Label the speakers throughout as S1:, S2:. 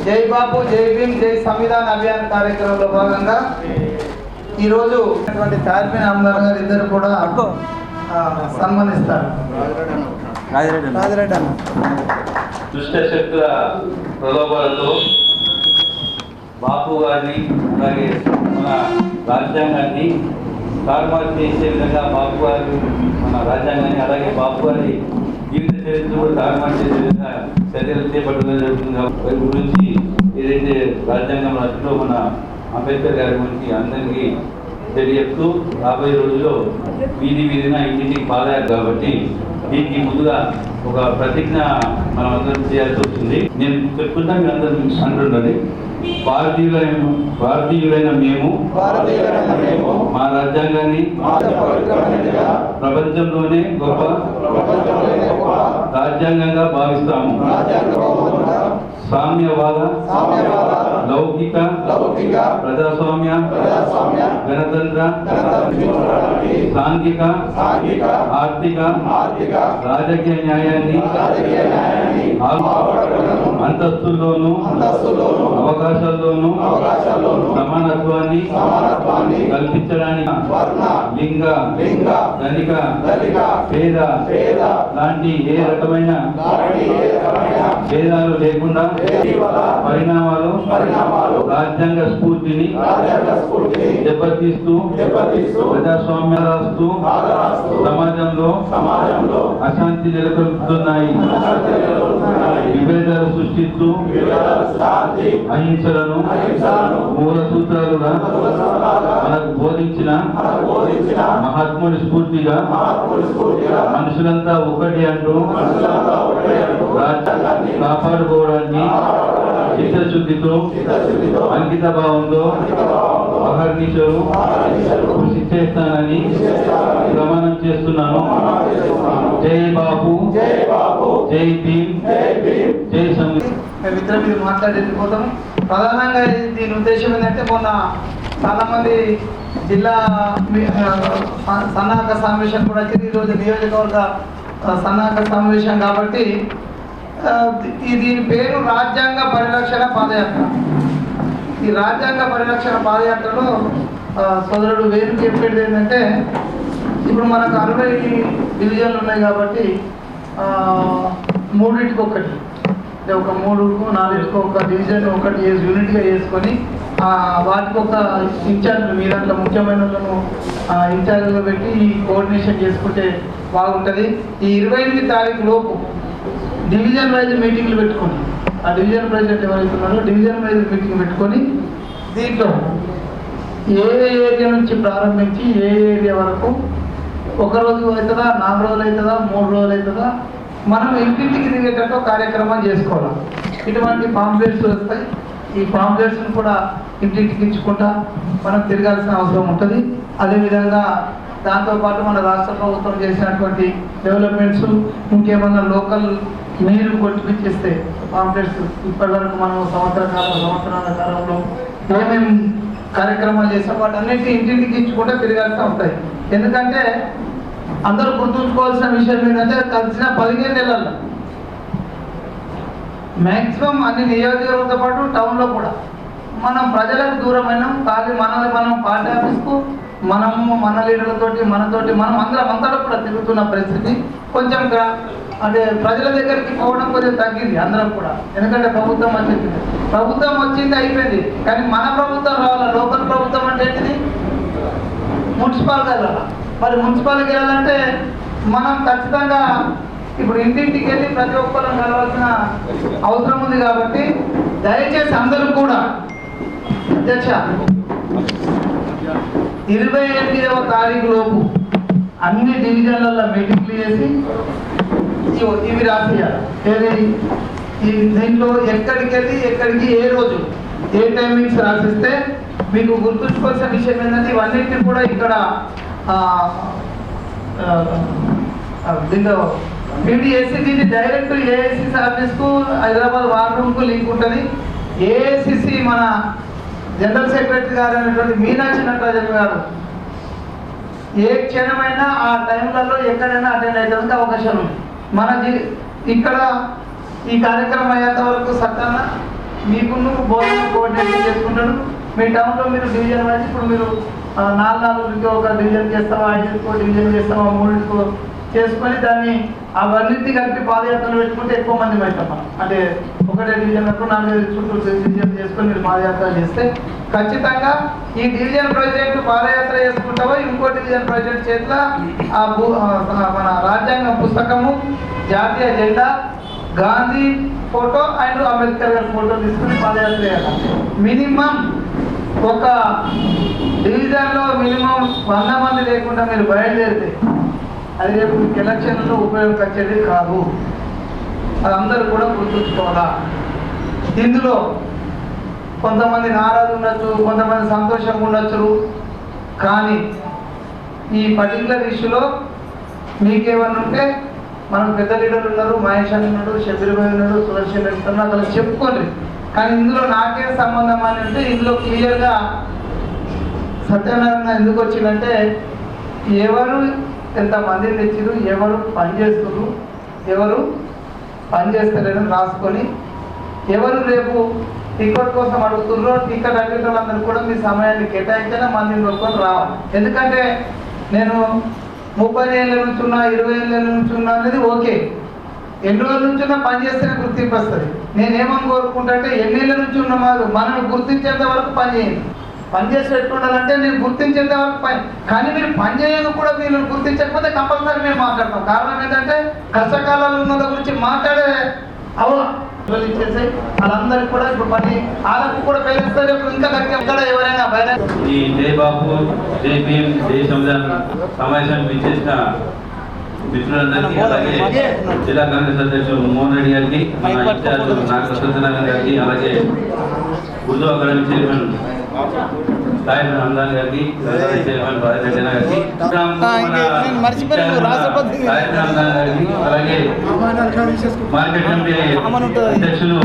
S1: జై బాబు జై భీమ్ జై సంవిధాన్ అభియాన్ కార్యక్రమంలో భాగంగా ఈరోజు తార్పిన్ అమ్మార్ గారు ఇద్దరు కూడా సన్మానిస్తారు.
S2: దుష్ట శక్తుల ప్రలోభాలతో బాపు గారిని అలాగే మన రాజ్యాంగాన్ని తారుమారు చేసే విధంగా బాపు గారు మన రాజ్యాంగాన్ని అలాగే బాపు గారి జీవిత చరిత్ర కూడా తారుమారు చేసే విధంగా చర్యలు చేపట్టడం జరుగుతుంది. వారి గురించి ఏదైతే రాజ్యాంగం రాష్ట్రంలో మన అంబేద్కర్ గారి గురించి అందరికీ తెలియజేస్తూ రాబోయే రోజుల్లో వీధిన ఇంటింటికి పాదారు కాబట్టి దీనికి ముందుగా ఒక ప్రతిజ్ఞ మనం అందరం చేయాల్సి వస్తుంది. నేను చెప్పుకుంటా మీరు అందరూ అంటుండండి. భారతీయులైన మేము మా రాజ్యాంగాన్ని ప్రపంచంలోనే గొప్ప రాజ్యాంగంగా భావిస్తాము. సామ్యవాద లౌకిక ప్రజాస్వామ్య గణతంత్ర సాంఘిక ఆర్థిక రాజకీయ న్యాయాన్ని అంతస్తుల్లోనూ అవకాశాల్లోనూ సమానత్వాన్ని కల్పించడానికి లింగ ధనిక పేద లాంటి ఏ రకమైన భేదాలు లేకుండా పరిణామాలు రాజ్యాంగ స్ఫూర్తిని దెబ్బతీస్తూ ప్రజాస్వామ్య రాస్తూ సమాజంలో అశాంతి నెలకొల్పుతున్నాయి. విభేదాలు సృష్టిస్తూ అహింసలను మూల సూత్రాలుగా మనకు బోధించిన మహాత్ముడి స్ఫూర్తిగా మనుషులంతా ఒకటి అంటూ కాపాడుకోవడానికి చిత్తశుద్ధితో అంకిత భావంతో అహర్నిశలు కృషి చేస్తానని ప్రమాణం చేస్తున్నాను. జై బాపు జై భీమ్ జై సంవిధాన్.
S1: ఇద్దరు మీరు మాట్లాడేపోతాము. ప్రధానంగా దీని ఉద్దేశం ఏంటంటే మొన్న చాలా మంది జిల్లా సన్నాహక సమావేశం కూడా వచ్చింది. ఈరోజు నియోజకవర్గ సన్నాహక సమావేశం కాబట్టి దీని పేరు రాజ్యాంగ పరిరక్షణ పాదయాత్ర. ఈ రాజ్యాంగ పరిరక్షణ పాదయాత్రలో సోదరుడు వేరు చెప్పేది ఏంటంటే ఇప్పుడు మనకు 60 డివిజన్లు ఉన్నాయి కాబట్టి 3టికి ఒకటి అంటే ఒక 3కు 4కు ఒక డివిజన్ ఒకటి యూనిట్గా వేసుకొని వాటికి ఒక ఇన్ఛార్జ్ మీ దాంట్లో ముఖ్యమైన వాళ్ళను ఇన్ఛార్జ్గా పెట్టి ఈ కోఆర్డినేషన్ చేసుకుంటే బాగుంటుంది. ఈ 28 తారీఖు లోపు డివిజన్ వైజ్ మీటింగ్లు పెట్టుకొని ఆ డివిజన్ ప్రెసిడెంట్ ఎవరైతున్నారో డివిజన్ వైజ్ మీటింగ్ పెట్టుకొని దీంట్లో ఏ ఏరియా నుంచి ప్రారంభించి ఏ ఏరియా వరకు 1 రోజు అవుతుందా 4 రోజులు అవుతుందా 3 రోజులు అవుతుందా మనం ఇంటింటికి తిరిగేటట్టు కార్యక్రమం చేసుకోవాలి. ఇటువంటి పాంప్లెట్స్ వస్తాయి. ఈ పాంప్లెట్స్ని కూడా ఇంటింటికి ఇచ్చుకుంటా మనం తిరగాల్సిన అవసరం ఉంటుంది. అదేవిధంగా దాంతోపాటు మన రాష్ట్ర ప్రభుత్వం చేసినటువంటి డెవలప్మెంట్స్ ఇంకేమన్నా లోకల్ నీరు కొట్టిపిచ్చేస్తే పాంప్లెట్స్ ఇప్పటివరకు మనం సంవత్సరాల కాలంలో ఏమేమి కార్యక్రమాలు చేసాం వాటన్నిటిని ఇంటింటికి ఇచ్చుకుంటే తిరగాల్సి ఉంటాయి. ఎందుకంటే అందరూ గుర్తుంచుకోవాల్సిన విషయం ఏంటంటే కలిసిన 15 నెలల్లో మ్యాక్సిమం అన్ని నియోజకవర్గంతో పాటు టౌన్లో కూడా మనం ప్రజలకు దూరమైనాం. ఖాళీ మనది మనం పార్టీ ఆఫీస్కు మనము మన లీడర్లతోటి మనతోటి మనం అంతటా కూడా తిరుగుతున్న పరిస్థితి కొంచెం అంటే ప్రజల దగ్గరికి పోవడం కొంచెం తగ్గింది అందరం కూడా. ఎందుకంటే ప్రభుత్వం వచ్చింది అయిపోయింది. కానీ మన ప్రభుత్వం రావాలా. లోకల్ ప్రభుత్వం అంటే ఏంటిది మున్సిపాల్కి వెళ్ళాలా. మరి మున్సిపాల్కి వెళ్ళాలంటే మనం ఖచ్చితంగా ఇప్పుడు ఇంటింటికి వెళ్ళి ప్రతి ఒక్కరిని కలవాల్సిన అవసరం ఉంది. కాబట్టి దయచేసి అందరూ కూడా అధ్యక్ష 28వ తారీఖు లోపు అన్ని డివిజన్లలో మీటింగ్లు చేసి ఇవి రాసేయాలి. దీంట్లో ఎక్కడికి ఏ రోజు ఏ టైమింగ్స్ రాసిస్తే మీకు గుర్తుంచుకోవాల్సిన విషయం ఏంటంటే ఇవన్నిటిని కూడా ఇక్కడ దీంట్లో పీడిఎస్సి దీన్ని డైరెక్ట్ ఏఐసిసి ఆఫీస్కు హైదరాబాద్ వార్ రూమ్కు లింక్ ఉంటుంది. ఏఐసిసి మన జనరల్ సెక్రటరీ గారు అనేటువంటి మీనాక్షి నటరాజన్ గారు ఏ క్షణమైనా ఆ టైంలలో ఎక్కడైనా అటెండ్ అయ్యేందుకు అవకాశం ఉంది. మన ఇక్కడ ఈ కార్యక్రమం అయ్యేంత వరకు సత్తన్న మీకున్న బోధన కోఆర్డినేషన్ చేసుకుంటాడు. మీ టౌన్లో మీరు డివిజన్ వైజ్ ఇప్పుడు మీరు 4 ఒక డివిజన్ చేస్తామా, 5 డివిజన్ చేస్తామా, 3 చేసుకొని దాన్ని అవన్నింటి కలిపి పాదయాత్రలు పెట్టుకుంటే ఎక్కువ మంది బయటం. అంటే ఒకటే డివిజన్ వరకు 4 చుట్టూ డివిజన్ చేసుకొని మీరు పాదయాత్ర చేస్తే ఖచ్చితంగా ఈ డివిజన్ ప్రెసిడెంట్ పాదయాత్ర చేసుకుంటావో ఇంకో డివిజన్ ప్రెసిడెంట్ చేతిలో మన రాజ్యాంగం పుస్తకము, జాతీయ జెండా, గాంధీ ఫోటో అండ్ అంబేద్కర్ గారి ఫోటో తీసుకుని పాదయాత్ర చేయాలి. మినిమం ఒక డివిజన్లో మినిమం 100 మంది లేకుండా మీరు బయలుదేరితే అది రేపు మీకు ఎలక్షన్లో ఉపయోగపరిచేది కాదు. అది అందరూ కూడా గుర్తుంచుకోవాలా. ఇందులో కొంతమంది నారాజు ఉండొచ్చు, కొంతమంది సంతోషంగా ఉండొచ్చు. కానీ ఈ పర్టికులర్ ఇష్యూలో మీకేమన్నా ఉంటే మనకు పెద్ద లీడర్లు ఉన్నారు, మహేష్ అని ఉన్నాడు, షబీర్ భాయ్ ఉన్నాడు, సుదర్శన్ రెడ్డి ఉన్నారు, అలా చెప్పుకోండి. కానీ ఇందులో నాకే సంబంధం అని అంటే ఇందులో క్లియర్గా సత్యనారాయణ ఎందుకు వచ్చిందంటే ఎవరు ఎంతమందిని తెచ్చిరు, ఎవరు పనిచేస్తున్నారు, ఎవరు పనిచేస్తారని రాసుకొని ఎవరు రేపు టికెట్ కోసం అడుగుతున్నారో టికెట్ అడిగే వాళ్ళందరూ కూడా మీ సమయాన్ని కేటాయించినా మందిని కొనుక్కొని రావాలి. ఎందుకంటే నేను 30 ఏళ్ళ నుంచి ఉన్నా, 20 ఏళ్ళ నుంచి ఉన్నా అనేది ఓకే. ఎన్ని రోజుల నుంచి ఉన్నా పని చేస్తేనే గుర్తింపు వస్తుంది. నేనేమని కోరుకుంటా అంటే ఎన్నేళ్ళ నుంచి ఉన్న మనల్ని గుర్తించేంత వరకు పని చేయండి. పని చేసి పెట్టుకుండాలంటే నేను గుర్తించేంత వరకు పని, కానీ మీరు పని చేయను కూడా మీరు గుర్తించకపోతే కంపల్సరీ మేము మాట్లాడతాం. కారణం ఏంటంటే కష్టకాలాలు ఉన్న గురించి మాట్లాడే ఇచ్చేసాయి వాళ్ళందరికీ కూడా ఇప్పుడు పని వాళ్ళకు కూడా పేరేస్తారు. ఇప్పుడు ఇంకా దగ్గర ఎవరైనా బయట
S2: ఈ జై బాపు, జై భీమ్, జై సంవిధాన్ సమావేశానికి విచ్చేసిన మిత్రులందరికీ, అలాగే జిల్లా కాంగ్రెస్ అధ్యక్షుడు మోహన్ రెడ్డి గారికి, మన ఇన్ఛార్జ్ నాగ సత్యనారాయణ గారికి, అలాగే ఉర్దూ అకాడమీ చైర్మన్ సాయిబ్ రంజాన్ గారికి, చైర్మన్ రాజరెడ్డి గారికి, సాయిబ్ రంజాన్ గారికి, అలాగే మార్కెట్ కమిటీ అధ్యక్షులు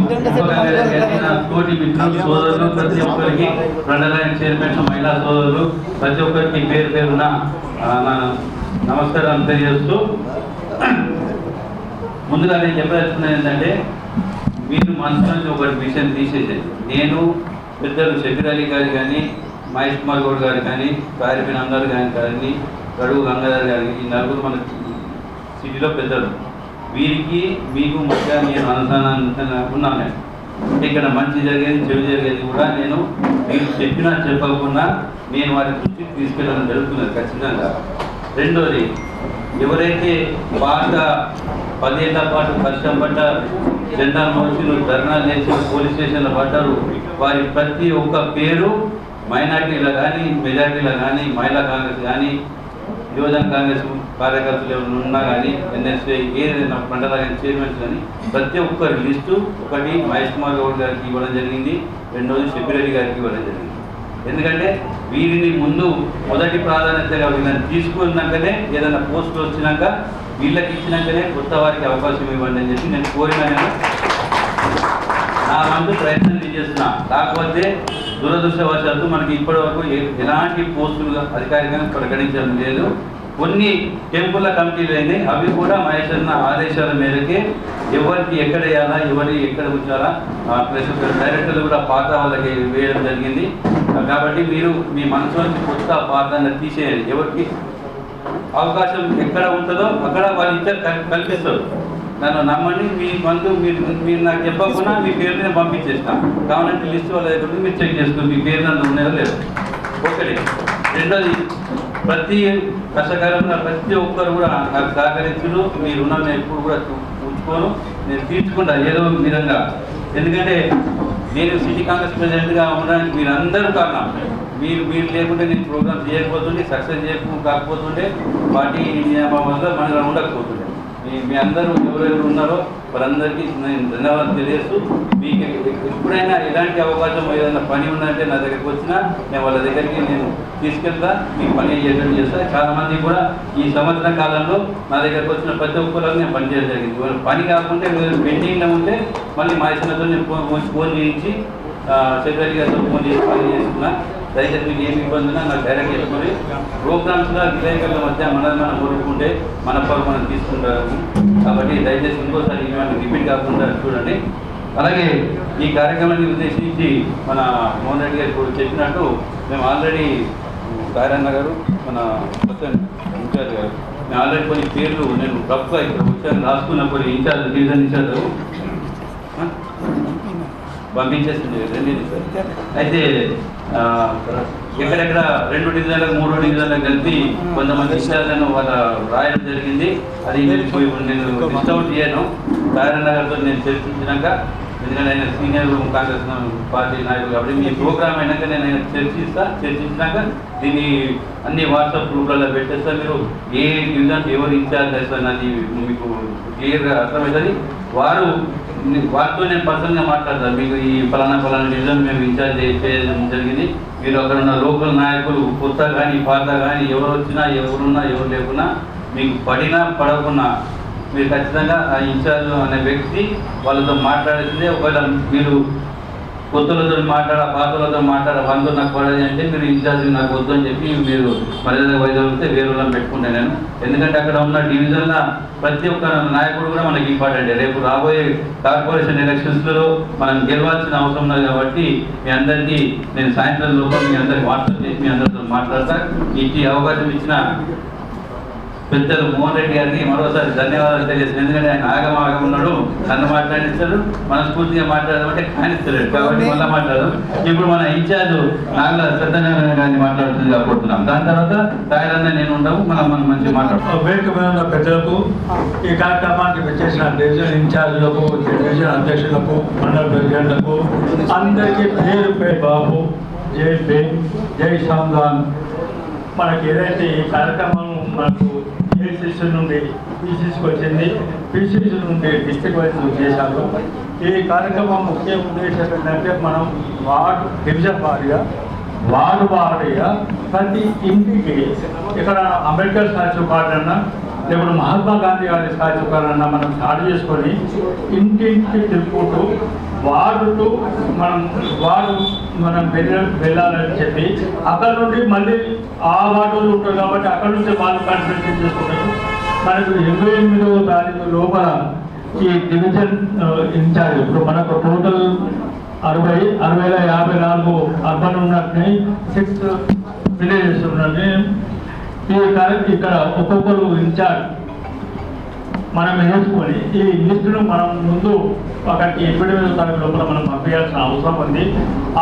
S2: తోటి మిత్రులు, సోదరులు, ప్రతి ఒక్కరికి, మండలానికి చైర్మన్, మహిళా సోదరులు, ప్రతి ఒక్కరికి పేరు పేరున నమస్కారం తెలియజేస్తూ, ముందుగా నేను చెప్పదలుచుకున్నది ఏంటంటే మీరు మనసు నుంచి ఒకటి విషయం తీసేసేది. నేను పెద్దలు షబీర్ అలీ గారు కానీ, మహేష్ కుమార్ గౌడ్ గారు కానీ, పారిపి నందర్ గారు కానీ, గడువు గంగాధర్ గారికి, ఈ నలుగురు మన సిటీలో పెద్దలు. వీరికి మీకు మధ్య నేను అనుసంధానంగా ఉన్నాను. ఇక్కడ మంచి జరిగేది, చెడు జరిగేది కూడా నేను మీరు చెప్పినా చెప్పకుండా నేను వారి దృష్టికి తీసుకెళ్ళడం జరుగుతున్నది ఖచ్చితంగా. రెండోది, ఎవరైతే బాగా 10 ఏళ్ల పాటు కష్టపడ్డ, జెండా మోసులు, ధర్నాలు చేసి పోలీస్ స్టేషన్లో పడ్డారు, వారి ప్రతి ఒక్క పేరు మైనార్టీలో కానీ, మెజార్టీలో కానీ, మహిళా కాంగ్రెస్ కానీ, యువజన కాంగ్రెస్ కార్యకర్తలు ఎవరు ఉన్నా కానీ, ఎన్ఎస్ఐ ఏదైనా మండల చైర్మన్స్ కానీ ప్రతి ఒక్కరి లిస్టు ఒకటి మహేష్ కుమార్ గౌడ్ గారికి ఇవ్వడం జరిగింది, రెండోది షబీర్ అలీ గారికి ఇవ్వడం జరిగింది. ఎందుకంటే వీరిని ముందు మొదటి ప్రాధాన్యతగా వీళ్ళని తీసుకున్నాకనే ఏదైనా పోస్టులు వచ్చినాక వీళ్ళకి ఇచ్చినాకనే కొత్త వారికి అవకాశం ఇవ్వండి అని చెప్పి నేను కోరిన నా వంతు ప్రయత్నం చేస్తున్నా. కాకపోతే దురదృష్టవశాత్తు మనకి ఇప్పటివరకు ఎలాంటి పోస్టులు అధికారికంగా ప్రకటించడం లేదు. కొన్ని టెంపుల్ల కమిటీలు అయినాయి, అవి కూడా మహేష్ అన్న ఆదేశాల మేరకే ఎవరికి ఎక్కడ వేయాలా, ఎవరి ఎక్కడ ఉంచాలా ప్లస్ డైరెక్టర్లు కూడా పాత వాళ్ళకి వేయడం జరిగింది. కాబట్టి మీరు మీ మనసులోంచి కొత్త పాత్రను తీసేయాలి. ఎవరికి అవకాశం ఎక్కడ ఉంటుందో అక్కడ వాళ్ళు ఇద్దరు కల్పిస్తారు. నన్ను నమ్మండి, మీ మందు మీరు నాకు చెప్పకుండా మీ పేరు మీద పంపించేస్తాను. కావాలంటే లిస్ట్ వాళ్ళ దగ్గర మీరు చెక్ చేసుకోండి మీ పేరు నన్ను ఉన్నాయో లేదు. ఒకటి. రెండోది, ప్రతి కష్టకాలంలో ప్రతి ఒక్కరు కూడా నాకు సహకరించు, మీ రుణాన్ని ఎప్పుడు కూడా ఉంచుకోను, నేను తీర్చుకుంటా ఏదో విధంగా. ఎందుకంటే నేను సిటీ కాంగ్రెస్ ప్రెసిడెంట్గా ఉండడానికి మీరందరూ కారణం. మీరు లేకుంటే నేను ప్రోగ్రామ్ చేయకపోతుండే, సక్సెస్ కాకపోతుండే, పార్టీ నియామం వల్ల మనలో ఉండకపోతుండే. మీ అందరూ ఎవరెవరు ఉన్నారో వారందరికీ నేను ధన్యవాదాలు తెలియజేస్తూ, మీకు ఎప్పుడైనా ఎలాంటి అవకాశం ఏదైనా పని ఉందంటే నా దగ్గరికి వచ్చినా నేను వాళ్ళ దగ్గరికి నేను తీసుకెళ్తా, మీకు పని అయ్యేటట్టు చేస్తా. చాలామంది కూడా ఈ సంవత్సరం కాలంలో నా దగ్గరకు వచ్చిన ప్రతి ఒక్కరికి నేను పని చేయడం జరిగింది. వాళ్ళు పని కాకుంటే పెండింగ్లో ఉంటే మళ్ళీ మా ఇచ్చినతో నేను ఫోన్ చేయించి సెక్రటరీ గారితో ఫోన్ చేసి పని చేస్తున్నా. దయచేసి మీకు ఏమి ఇబ్బంది ఉన్నా నాకు డైరెక్ట్ చేసుకొని ప్రోగ్రామ్స్లో విలేకరుల మధ్య మనం కోరుకుంటే మన పరువు మనం తీసుకుంటాము. కాబట్టి దయచేసి ఇంకోసారి ఇవన్నీ రిపీట్ కాకుండా చూడండి. అలాగే ఈ కార్యక్రమాన్ని ఉద్దేశించి మన మోహన్ రెడ్డి గారు ఇప్పుడు చెప్పినట్టు మేము ఆల్రెడీ సాయరన్న గారు మన ఇన్ఛార్జ్ గారు నేను ఆల్రెడీ కొన్ని పేర్లు నేను రఫ్గా ఇక్కడ వచ్చాను రాసుకున్న కొన్ని ఇన్ఛార్జ్ డివిజన్ ఇన్ఛార్జ్ పంపించేస్తుంది రెండింది సార్. అయితే ఎక్కడెక్కడ 2 డివిజన్లకు 3 డివిజన్లకు కలిపి కొంతమంది ఇన్ఛార్జ్లను వాళ్ళ రాయడం జరిగింది. అది నేను లిస్ట్ అవుట్ చేయను. సాయరన్న గారితో నేను చర్చించినాక, ఎందుకంటే ఆయన సీనియర్ కాంగ్రెస్ పార్టీ నాయకులు కాబట్టి మీ ప్రోగ్రామ్ అయినాక నేను ఆయన చర్చించినాక దీన్ని అన్ని వాట్సాప్ గ్రూప్లలో పెట్టేస్తా. మీరు ఏ డివిజన్ ఎవరు ఇన్ఛార్జ్ చేస్తారు అది మీకు క్లియర్గా అర్థమవుతుంది. వారితో నేను పర్సనల్గా మాట్లాడతాను. మీకు ఈ ఫలానా డివిజన్ మేము ఇన్ఛార్జ్ చేయడం జరిగింది. మీరు అక్కడ ఉన్న లోకల్ నాయకులు కొత్త కానీ పాత కానీ ఎవరు వచ్చినా ఎవరున్నా ఎవరు లేకున్నా మీకు పడినా పడకున్నా మీరు ఖచ్చితంగా ఆ ఇన్ఛార్జ్ అనే వ్యక్తి వాళ్ళతో మాట్లాడితే, ఒకవేళ మీరు కొత్తలతో పాతలతో వాళ్ళతో నాకు పడది అంటే మీరు ఇన్ఛార్జ్ నాకు వద్దు అని చెప్పి మీరు మర్యాద వైద్యులతో వేరే వాళ్ళని పెట్టుకుంటాను నేను. ఎందుకంటే అక్కడ ఉన్న డివిజన్ల ప్రతి ఒక్క నాయకుడు కూడా మనకి ఇంపార్టెంట్. రేపు రాబోయే కార్పొరేషన్ ఎలక్షన్స్లో మనం గెలవాల్సిన అవసరం ఉన్నది కాబట్టి మీ అందరికీ నేను సాయంత్రం లోపల మీ అందరికి వాట్సాప్ చేసి మీ అందరితో మాట్లాడతా. ఈ అవకాశం ఇచ్చిన పెద్దలు మోహన్ రెడ్డి గారికి మరోసారి ధన్యవాదాలు తెలియజేస్తాను. ఎందుకంటే ఆయన ఆగం ఉన్నాడు, నన్ను మాట్లాడిస్తాడు, మనస్ఫూర్తిగా మాట్లాడదామంటే కానిస్తలేడు కాబట్టి మళ్ళీ మాట్లాడదాం. ఇప్పుడు మన ఇన్ఛార్జ్ నాగల సత్యనారాయణ గారిని మాట్లాడుతుంది కోరుతున్నాం. దాని తర్వాత సాయరన్న నేను ఉంటాము, మనం మంచిగా మాట్లాడతాం.
S3: వేదిక మీద ఉన్న పెద్దలకు, ఈ కార్యక్రమానికి వచ్చేసిన డివిజన్ ఇన్ఛార్జీలకు, డివిజన్ అధ్యక్షులకు, మండల ప్రెసిడెంట్లకు అందరికీ పేరు పేరు బాబు, జై భీమ్, జై సాంగాన్. మనకి ఏదైతే ఈ కార్యక్రమం మనకు ఏసీసీ నుండి పీసీసీకి వచ్చింది, పీసీసీ నుండి డిస్ట్రిక్ట్ వైజ్ చేశారు. ఈ కార్యక్రమం ముఖ్య ఉద్దేశం ఏంటంటే మనం డివిజన్ వారీగా ప్రతి ఇంటికి ఇక్కడ అంబేద్కర్ స్టాచ్యూ కార్డు అన్నా లేకపోతే మహాత్మా గాంధీ గారి స్టాచ్యూ కార్డు అన్నా మనం స్టార్ట్ చేసుకొని ఇంటింటికి తిప్పుకుంటూ వార్డు మనం వెళ్ళాలని చెప్పి అక్కడ నుండి మళ్ళీ ఆ వార్డులు ఉంటారు కాబట్టి అక్కడ నుంచి వాళ్ళు కాన్సన్ట్రేట్ చేసుకుంటారు. మనకు 28వ తారీఖు లోపల ఈ డివిజన్ ఇన్ఛార్జ్ ఇప్పుడు మనకు టోటల్ 60,54 అర్బన్ ఉన్నట్టు 6 విలేజెస్ ఉన్నట్టు ఇక్కడ ఒక్కొక్కరు ఇన్ఛార్జ్ మనం వేసుకొని ఈ లిస్టును మనం ముందు అక్కడికి 28వ తారీఖు లోపల మనం పంపించాల్సిన అవసరం ఉంది.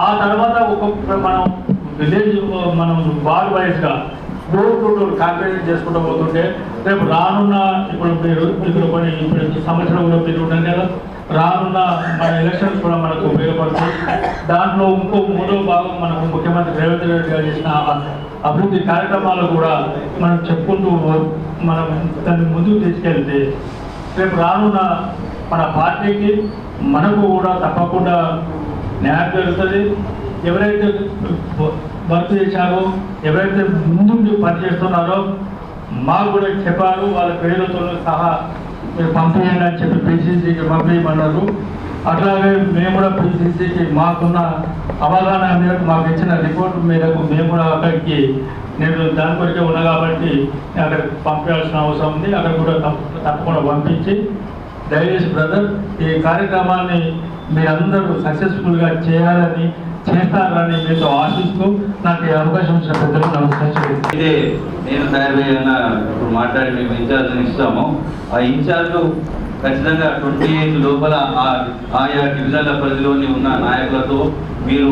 S3: ఆ తర్వాత ఒక్కొక్క మనం విలేజ్ మనం వార్డ్ వైజ్గా డోర్ టు డోర్ క్యాంపెయిన్ చేసుకుంటూ పోతుంటే రేపు రానున్న ఇప్పుడు మీరు ఇక్కడ కొన్ని ఇప్పుడు సంవత్సరంలో మీరు ఉంటారు కదా, రానున్న మన ఎలక్షన్స్ కూడా మనకు ఉపయోగపడుతుంది. దాంట్లో ఇంకో 3వ భాగం మనకు ముఖ్యమంత్రి రేవంత్ రెడ్డి గారు చేసిన అభివృద్ధి కార్యక్రమాలు కూడా మనం చెప్పుకుంటూ మనం దాన్ని ముందుకు తీసుకెళ్తే రేపు రానున్న మన పార్టీకి మనకు కూడా తప్పకుండా న్యాయం జరుగుతుంది. ఎవరైతే వర్క్ చేశారో, ఎవరైతే ముందు పనిచేస్తున్నారో మాకు కూడా చెప్పారు, వాళ్ళ పేరుతో సహా మీరు పంపించండి అని చెప్పి పీసీసీకి పంపించమన్నారు. అట్లాగే మేము కూడా పీసీసీకి మాకున్న అవగాహన మేరకు మాకు ఇచ్చిన రిపోర్ట్ మేరకు మేము కూడా అక్కడికి నేను దాని కొరికే ఉన్నా కాబట్టి అక్కడికి పంపించాల్సిన అవసరం ఉంది. అక్కడ కూడా తప్పకుండా పంపించి దయచేసి బ్రదర్ ఈ కార్యక్రమాన్ని మీరందరూ సక్సెస్ఫుల్గా చేస్తారని మీతో ఆశిస్తూ నాకు ఈ అవకాశం ఇచ్చిన పెద్దలకు నమస్కారం.
S2: ఇదే నేను తయారైన ఇప్పుడు మాట్లాడి మేము ఇన్ఛార్జ్ని ఇస్తాము. ఆ ఇన్ఛార్జ్ ఖచ్చితంగా 28 లోపల ఆయా డివిజన్ల పరిధిలోని ఉన్న నాయకులతో మీరు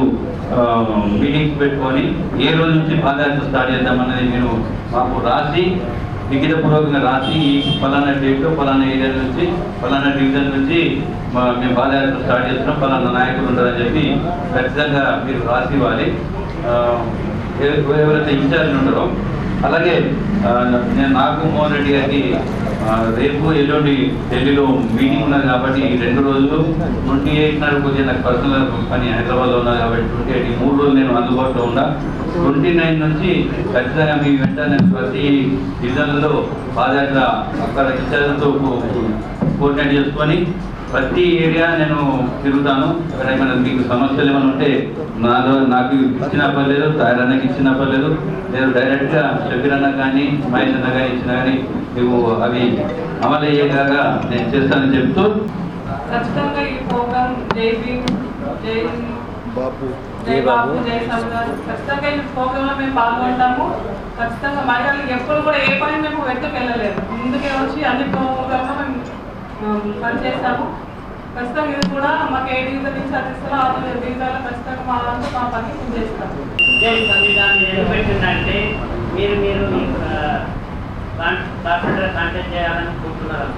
S2: మీటింగ్స్ పెట్టుకొని ఏ రోజు నుంచి పాదయాత్ర స్టార్ట్ చేద్దామన్నది మీరు మాకు రాసి లిఖితపూర్వకంగా రాసి ఈ ఫలానా డేట్ ఫలానా ఏరియా నుంచి ఫలానా డివిజన్ నుంచి మేము పాదయాత్ర స్టార్ట్ చేస్తున్నాం, ఫలానా నాయకులు ఉంటారని చెప్పి ఖచ్చితంగా మీరు రాసి ఇవ్వాలి ఎవరైతే ఇన్ఛార్జ్ ఉంటారో. అలాగే నాకు మోహన్ రెడ్డి గారికి రేపు ఎల్లుండి ఢిల్లీలో మీటింగ్ ఉన్నది కాబట్టి 2 రోజులు 28 నాడు కొద్దిగా నాకు పర్సనల్ పని హైదరాబాద్లో ఉన్నది కాబట్టి 28 ఈ 3 రోజులు నేను అందుబాటులో ఉన్నా. 29 నుంచి ఖచ్చితంగా మీ వెంట నేను ప్రతి డివిజన్లలో పాదయాత్ర అక్కడ ఇన్ఛార్జ్తో కోఆర్డినేట్ చేసుకొని ప్రతి ఏరియా నేను తిరుగుతాను. అక్కడ ఏమైనా మీకు సమస్యలు ఏమైనా ఉంటే నాకు ఇచ్చినా పర్లేదు, తాయరన్నకి ఇచ్చినా పర్లేదు, నేను డైరెక్ట్గా షబీర్ అన్న కానీ మహేష్ అన్న కానీ ఇచ్చినా కానీ నువ్వు అవి అమలు అయ్యేలాగా నేను చేస్తానని చెప్తూ
S4: ఖచ్చితంగా ఈ ప్రోగ్రామ్ జై భీమ్, జై బాపు, జై సంవిధాన్. ఖచ్చితంగా ఈ ప్రోగ్రాంలో మేము పాల్గొంటాము. ఖచ్చితంగా మహిళలకు ఎప్పుడు కూడా ఏ పని మేము వెంటకు వెళ్ళలేదు, ముందుకే వచ్చి అన్ని ప్రోగ్రాంలో మేము పనిచేస్తాము. ఖచ్చితంగా ఇది కూడా మాకు ఏ డివిజన్ ఇన్ఛార్జ్ ఇస్తారో ఆ డివిజన్లో ఖచ్చితంగా మా అంతా మా పని మేము చేస్తాము.
S5: జై సంవిధానం ఎందుకు పెట్టిందంటే మీరు కార్పొరేటర్ కాంటాక్ట్ చేయాలనుకుంటున్నారు.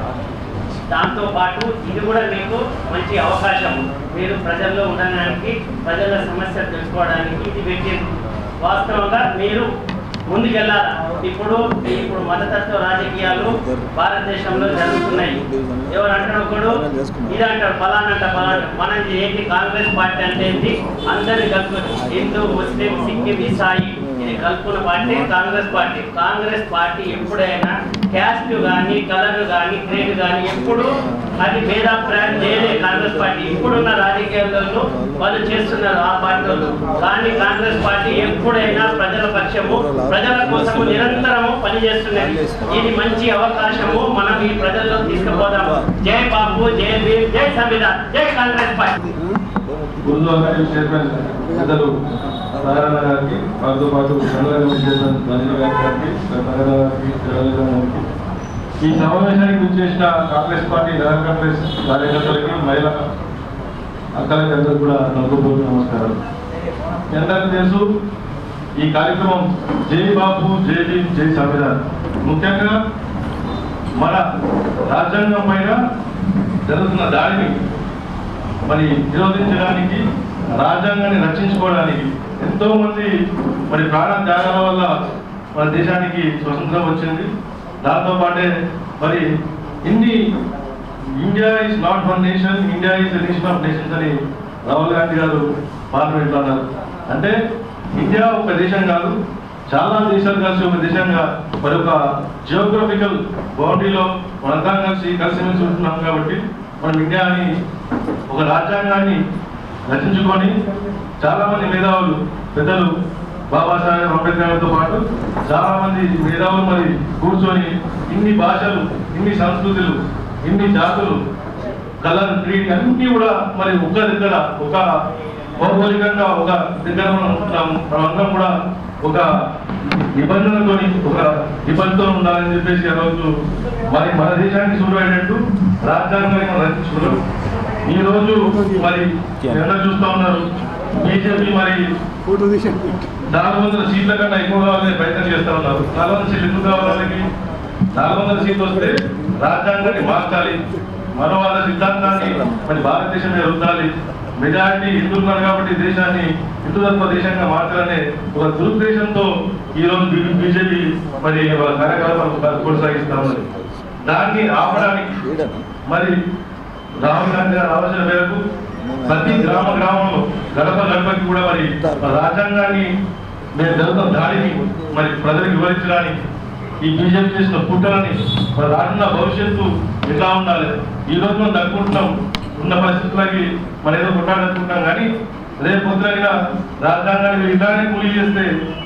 S5: దాంతోపాటు ఇది కూడా మీకు మంచి అవకాశం, మీరు ప్రజల్లో ఉండడానికి, ప్రజల సమస్యలు తెలుసుకోవడానికి ఇది పెట్టింది. వాస్తవంగా మీరు ముందుకెళ్ళాలి. ఇప్పుడు మతతత్వ రాజకీయాలు భారతదేశంలో జరుగుతున్నాయి. ఎవరు అంటాడు ఒకడు ఇది అంటాడు, ఫలానా మనం ఏంటి కాంగ్రెస్ పార్టీ అంటే ఏంటి, అందరిని కలుపుకొని హిందూ, ముస్లిం, సిక్కిం, ఇసాయి ఇది కలుపుకున్న party Congress party. Congress party ఎప్పుడైనా క్యాస్ట్ కానీ, కలర్ కానీ, క్రేడ్ కానీ ఎప్పుడు అది భేదాభిప్రాయం చేయలేదు కాంగ్రెస్ పార్టీ. ఇప్పుడున్న రాజకీయాలలో వాళ్ళు చేస్తున్నారు ఆ పార్టీలు. కానీ కాంగ్రెస్ పార్టీ ఎప్పుడైనా ప్రజల పక్షము, ప్రజల కోసము నిరంతరము పనిచేస్తున్నది. ఇది మంచి అవకాశము, మనం ఈ ప్రజల్లో తీసుకుపోదాము. జై బాపు, జై భీమ్, జై సంవిధాన్, జై Congress party.
S6: Urdu academy chairman పెద్దలు నారాయణ గారికి, వారితో పాటు చంద్రబాబు చైర్మన్ రంజన్ గారికి, నారాయణ గారికి, జగన్ గారికి, ఈ సమావేశానికి వచ్చేసిన కాంగ్రెస్ పార్టీ నగర కాంగ్రెస్ కార్యకర్తలకి, మహిళా అక్కలకి అందరూ కూడా నలుగురు నమస్కారం. అందరికీ తెలుసు ఈ కార్యక్రమం జై బాపు, జై భీమ్, జై సంవిధాన్. ముఖ్యంగా మన రాజ్యాంగం పైన జరుగుతున్న దాడిని మరి నిరోధించడానికి, రాజ్యాంగాన్ని రక్షించుకోవడానికి ఎంతో మంది మరి ప్రాణ త్యాగాల వల్ల మన దేశానికి స్వతంత్రం వచ్చింది. దాంతోపాటే మరి India is not one nation, India is the nation of nations అని రాహుల్ గాంధీ గారు పార్లమెంట్లో అన్నారు. అంటే ఇండియా ఒక దేశం కాదు, చాలా దేశాలు కలిసి ఒక దేశంగా మరి ఒక జియోగ్రఫికల్ బౌండరీలో మనందరం కలిసిమెలిసి ఉంటున్నాం. కాబట్టి మనం ఇండియాని ఒక రాజ్యాంగాన్ని రచించుకొని చాలా మంది మేధావులు, పెద్దలు బాబాసాహెబ్ అంబేద్కర్తో పాటు చాలా మంది మేధావులు మరి కూర్చొని ఇన్ని భాషలు, ఇన్ని సంస్కృతులు, ఇన్ని జాతులు, కలర్, క్రీడ్ అన్నీ కూడా మరి ఒక దగ్గర ఒక భౌగోళికంగా ఒక దగ్గర మనం ఉంటున్నాము. మనమందరం కూడా ఒక నిబంధనతో, ఒక నిబంధనతో ఉండాలని చెప్పేసి ఆ రోజు మరి మన దేశానికి చూడేటట్టు రాజ్యాంగాన్ని మనం రచించుకున్నాం. ఈ రోజు మరి ఎలా చూస్తా ఉన్నారు, బీజేపీ మరి 400 సీట్ల కన్నా ఎక్కువ కావాలని ప్రయత్నం చేస్తా ఉన్నారు. 400 సీట్లు ఎక్కువ కావాలని, 400 సీట్లు వస్తే రాజ్యాంగాన్ని మార్చాలి, మనవాద సిద్ధాంతాన్ని మరి భారతదేశం మీద రుద్దాలి, మెజారిటీ హిందువులు ఉన్నారు కాబట్టి దేశాన్ని హిందుత్వ దేశంగా మార్చాలనే ఒక దురుద్దేశంతో ఈ రోజు బీజేపీ మరి కార్యకలాపాలు కొనసాగిస్తా ఉన్నది. దాన్ని ఆపడానికి మరి రాహుల్ గాంధీ గారి ఆలోచన మేరకు ప్రతి గ్రామంలో గడపకి కూడా మరి రాజ్యాంగాన్ని మేము జరుగుతున్న దాడిని మరి ప్రజలకు వివరించడానికి, ఈ బీజేపీ చేసిన కుట్రలని మరి రానున్న భవిష్యత్తు ఎట్లా ఉండాలి, ఈ రోజు మనం అనుకుంటున్నాం ఉన్న పరిస్థితులకి మనం ఏదో కొట్టాలనుకుంటున్నాం. కానీ రేపు పొద్దున రాజ్యాంగాన్ని ఇలానే కూలీ చేస్తే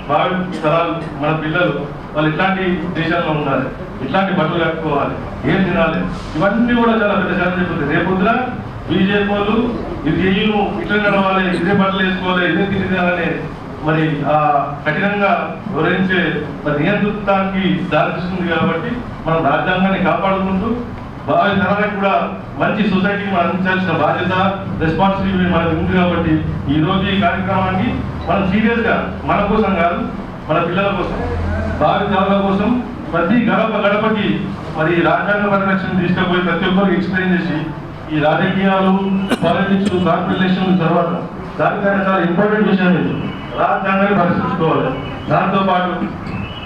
S6: భావి తరాలు, మన పిల్లలు వాళ్ళు ఇట్లాంటి దేశాల్లో ఉండాలి, ఇట్లాంటి బట్టలు కట్టుకోవాలి, ఏం తినాలి, ఇవన్నీ కూడా చాలా పెద్ద ఛాలెంజ్ అయిపోతుంది. రేపు పొద్దున బీజేపీ వాళ్ళు ఇది ఇట్లా నడవాలి, ఇదే బట్టలు వేసుకోవాలి, ఇదే తినాలని మరి ఆ కఠినంగా వివరించే మరి నియంత్రణకి దారితీస్తుంది. కాబట్టి మనం రాజ్యాంగాన్ని కాపాడుకుంటూ భావి తరాలకు కూడా మంచి సొసైటీని మనం అందించాల్సిన బాధ్యత, రెస్పాన్సిబిలిటీ మనకు ఉంది. కాబట్టి ఈ రోజు ఈ కార్యక్రమాన్ని మనం సీరియస్ గా మన కోసం కాదు, మన పిల్లల కోసం, భావి తరాల కోసం ప్రతి గడపకి మరి రాజ్యాంగ పరిరక్షణ తీసుకుపోయి ప్రతి ఒక్కరికి ఎక్స్ప్లెయిన్ చేసి ఈ రాజకీయాలు, పాలిటిక్స్, కార్పొరేషన్ తర్వాత దానికైనా చాలా ఇంపార్టెంట్ విషయం ఇది, రాజ్యాంగాన్ని పరిరక్షించుకోవాలి. దాంతోపాటు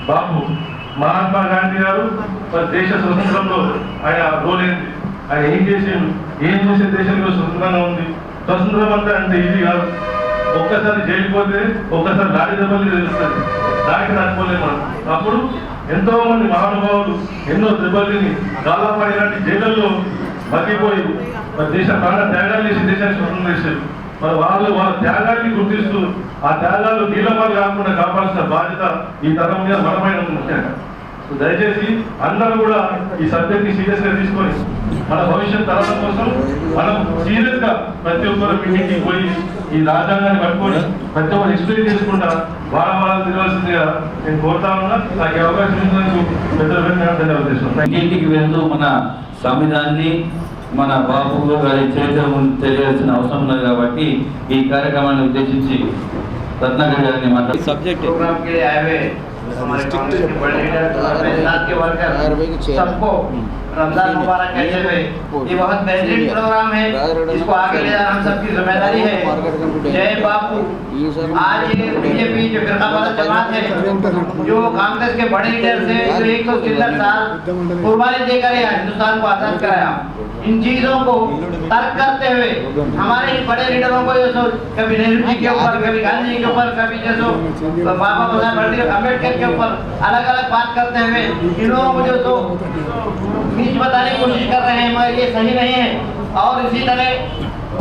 S6: బాపు మహాత్మా గాంధీ గారు మరి దేశ స్వతంత్రంలో ఆయన రోల్ ఏంటి, ఆయన ఏం చేసే దేశంలో స్వతంత్రంగా ఉంది. స్వతంత్రం అంతా అంటే ఇది కాదు, ఒక్కసారి జైలు పోతే ఒక్కసారి దాడి దెబ్బలు తెలుస్తుంది, దాడికి తట్టుకోలేదు మనం. అప్పుడు ఎంతో మంది మహానుభావులు ఎన్నో దెబ్బలు తిని దాదాపు ఇలాంటి జైళ్ళల్లో మగ్గిపోయి మరి దేశ ప్రాణ త్యాగాలు చేసి దేశాన్ని స్వతంత్రం చేశారు. మరి వాళ్ళ త్యాగాన్ని గుర్తిస్తూ ఆ త్యాగాలు నీలమాలు కాకుండా కాపాడాల్సిన బాధ్యత ఈ తరం మీద మనపైన ఉంది ముఖ్యంగా. దయచేసి అందరూ కూడా ఈ సబ్జెక్ట్ ని సీరియస్ గా తీసుకొని మన భవిష్యత్ తరాల కోసం మనం సీరియస్ గా ప్రతి ఒక్కరు మీటింగ్కి పోయి ఈ రాజ్యాంగాన్ని పట్టుకొని ప్రతి ఒక్కరు ఎక్స్ప్లెయిన్ చేసుకుంటా వాళ్ళ తిరగాల్సిందిగా నేను కోరుతా ఉన్నా. నాకు అవకాశం ఇచ్చినందుకు పెద్దలు ధన్యవాదాలు.
S2: ఇంటింటికి వెళ్తూ మన సంవిధానాన్ని మన బాబు గారి చరిత్ర తెలియాల్సిన అవసరం ఉన్నది కాబట్టి ఈ కార్యక్రమాన్ని ఉద్దేశించి रत्नाकर गारी ने माता
S7: सब्जेक्ट
S1: प्रोग्राम के लिए आए हुए हमारे कांग्रेस के बड़े लीडर साथ के वर्कर सबको रमजान मुबारक कहते हुए ये बहुत बेहतरीन प्रोग्राम है, इसको आगे ले जाना हम सबकी जिम्मेदारी है। जय बापू। आज ये बीजेपी जो फिरकावार जमात है जो कांग्रेस के बड़े लीडर से जो 170 साल कुर्बानी देकर हिंदुस्तान को आजाद कराया, इन चीजों को तर्क करते हुए हमारे इन बड़े लीडरों को जो कभी नेहरू जी के ऊपर, कभी गांधी जी के ऊपर, कभी जैसो बाबा साहब अम्बेडकर के ऊपर अलग अलग बात करते हुए इन लोगों को जो तो बीच बताने की कोशिश कर रहे हैं, मगर ये सही नहीं है। और इसी तरह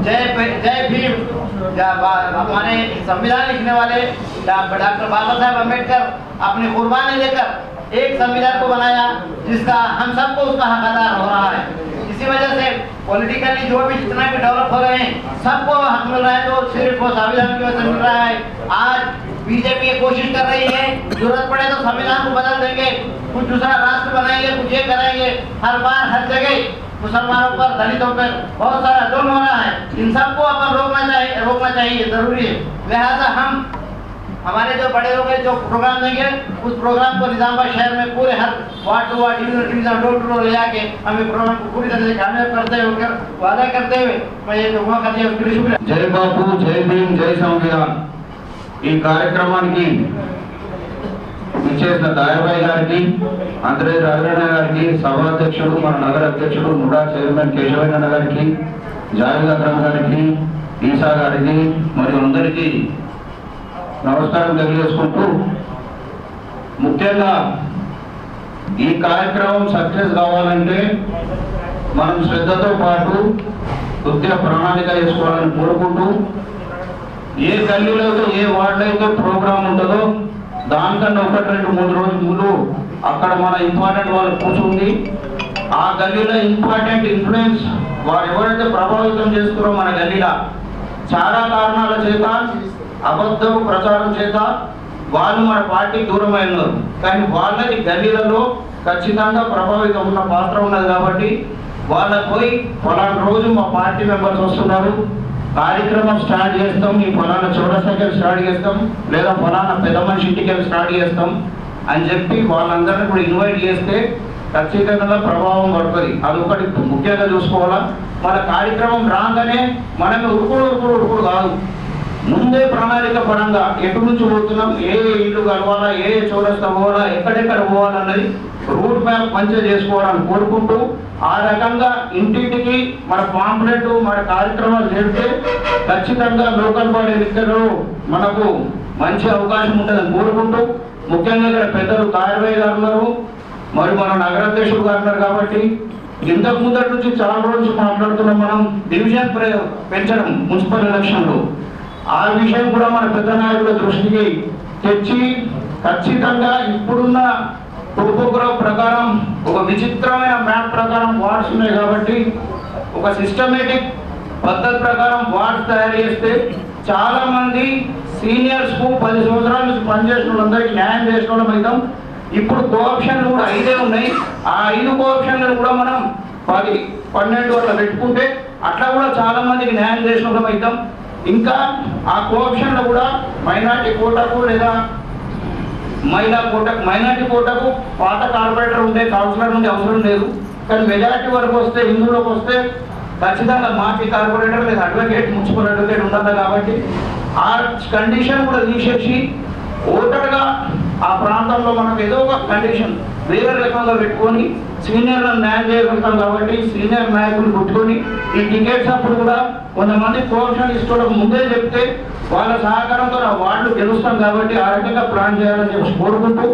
S1: जय भीम, हमारे संविधान लिखने वाले डॉक्टर बाबा साहब अम्बेडकर अपनी कुर्बानी देकर एक संविधान को बनाया जिसका हम सबको उसका हकदार हो रहा है। इसी वजह से पॉलिटिकली जो भी जितना भी डेवलप हो रहे हैं सबको हक मिल रहा है, तो सिर्फ वो संविधान की वजह से मिल रहा है। आज बीजेपी ये कोशिश कर रही है जरूरत पड़े तो संविधान को बदल देंगे, कुछ दूसरा राष्ट्र बनाएंगे, कुछ ये कराएंगे। हर बार हर जगह मुसलमानों पर, दलितों पर बहुत सारा जुल्म हो रहा है, इन सबको अपन रोकना चाहिए जरूरी है। लिहाजा हम हमारे जो बड़े लोग हैं जो प्रोग्राम देंगे उस प्रोग्राम को निजामाबाद शहर में पूरे हर ward to ward, division door to door ले जाके हम ये प्रोग्राम को पूरी तरह से कामयाब करते हुए वादा करते हुए मैं ये जो मौका दिया उसके लिए शुक्रिया।
S8: जय बापू, जय भीम, जय संविधान। ఈ కార్యక్రమానికి విచ్చేసిన దాయబాయి గారికి, అంతరేజ్ రాఘరణ గారికి, సభాధ్యక్షుడు మన నగర అధ్యక్షుడు ముడా చైర్మన్ కేశవయ్య గారికి, జావేద్ అక్రమ్ గారికి, ఈసా గారికి మరియు అందరికీ నమస్కారం తెలియజేసుకుంటూ, ముఖ్యంగా ఈ కార్యక్రమం సక్సెస్ కావాలంటే మనం శ్రద్ధతో పాటు కొద్దిగా ప్రణాళిక చేసుకోవాలని కోరుకుంటూ, ఏ గల్లీలో అయితే ఏ వార్డులో అయితే ప్రోగ్రామ్ ఉంటుందో దానికన్నా 1-2-3 రోజుల ముందు అక్కడ మన ఇంపార్టెంట్ వాళ్ళు కూర్చుంది ఆ గల్లీలో ఇంపార్టెంట్ ఇన్ఫ్లుయెన్స్ వారు ఎవరైతే ప్రభావితం చేస్తారో మన గల్లీలో చాలా కారణాల చేత అబద్ధం ప్రచారం చేత వాళ్ళు మన పార్టీకి దూరమై ఉన్నారు. కానీ వాళ్ళకి గల్లీలలో ఖచ్చితంగా ప్రభావితం ఉన్న పాత్ర ఉన్నది కాబట్టి వాళ్ళకి పోయి ఫలానా రోజు మా పార్టీ మెంబర్స్ వస్తున్నారు, కార్యక్రమం స్టార్ట్ చేస్తాం, ఈ ఫలానా చౌరస్తాకి స్టార్ట్ చేస్తాం, లేదా ఫలానా పెద్ద మనిషి ఇంటికి స్టార్ట్ చేస్తాం అని చెప్పి వాళ్ళందరినీ కూడా ఇన్వైట్ చేస్తే ఖచ్చితంగా ప్రభావం పడుతుంది. అది ఒకటి ముఖ్యంగా చూసుకోవాలా. మన కార్యక్రమం రాగానే మనమే ఉరుకుడు కాదు, ముందే ప్రణాళిక పరంగా ఎటు నుంచి పోతున్నాం, ఏ ఇల్లు కలవాలా, ఏ చౌరస్తా పోవాలా, ఎక్కడెక్కడ పోవాలన్నది రూట్ మ్యాప్ మంచిగా చేసుకోవాలని కోరుకుంటూ, ఆ రకంగా ఇంటింటికి మన పాంప్లెట్ మన కార్యక్రమాలు చేస్తే ఖచ్చితంగా లోకల్ బాడీ ఎన్నికల్లో మనకు మంచి అవకాశం ఉంటుందని కోరుకుంటూ, ముఖ్యంగా ఇక్కడ పెద్దలు దాయబాయి గారు ఉన్నారు, మరి మన నగరాధ్యక్షుడు గారు ఉన్నారు కాబట్టి ఇంతకు ముందటి నుంచి చాలా రోజులు మాట్లాడుతున్నాం మనం డివిజన్ పెంచడం మున్సిపల్ ఎలక్షన్లో. ఆ విషయం కూడా మన పెద్ద నాయకుల దృష్టికి తెచ్చి ఖచ్చితంగా ఇప్పుడున్న టోపోగ్రాఫ్ ప్రకారం ఒక విచిత్రమైన మ్యాప్ ప్రకారం వార్డ్స్ ఉన్నాయి కాబట్టి ఒక సిస్టమేటిక్ పద్ధతి ప్రకారం వార్డ్స్ తయారు చేస్తే చాలా మంది సీనియర్స్ కు 10 సంవత్సరాల నుంచి పనిచేసిన వాళ్ళందరికీ న్యాయం చేసిన వాళ్ళం అవుతాం. ఇప్పుడు కోఆప్షన్లు కూడా 5 ఉన్నాయి. ఆ 5 కోఆప్షన్లను కూడా మనం 10-12 అట్లా పెట్టుకుంటే అట్లా కూడా చాలా మందికి న్యాయం చేసిన వాళ్ళం అవుతాం. ఇంకా ఆ కోఆప్షన్లో కూడా మైనార్టీ కోటాకు లేదా మైనార్టీ కోటాకు పాత కార్పొరేటర్ ఉండే కౌన్సిలర్ ఉండే అవసరం లేదు. కానీ మెజారిటీ వరకు వస్తే హిందువులకు వస్తే ఖచ్చితంగా మాజీ కార్పొరేటర్ లేదా అడ్వకేట్ మున్సిపల్ అడ్వకేట్ ఉండాలి కాబట్టి ఆ కండిషన్ కూడా తీసేసి ఓటర్గా ఆ ప్రాంతంలో మనకు ఏదో ఒక కండిషన్ వేరే రకంగా పెట్టుకొని సీనియర్లను న్యాయం చేయగలుగుతాం కాబట్టి సీనియర్ నాయకులు పెట్టుకొని ఈ టికెట్స్ అప్పుడు కూడా కొంతమంది కోఆప్షన్ ఇష్టం ముందే చెప్తే వాళ్ళ సహకారంతో ఆ వార్డులు గెలుస్తాం కాబట్టి ఆ రకంగా ప్లాన్ చేయాలని చెప్పి కోరుకుంటూ,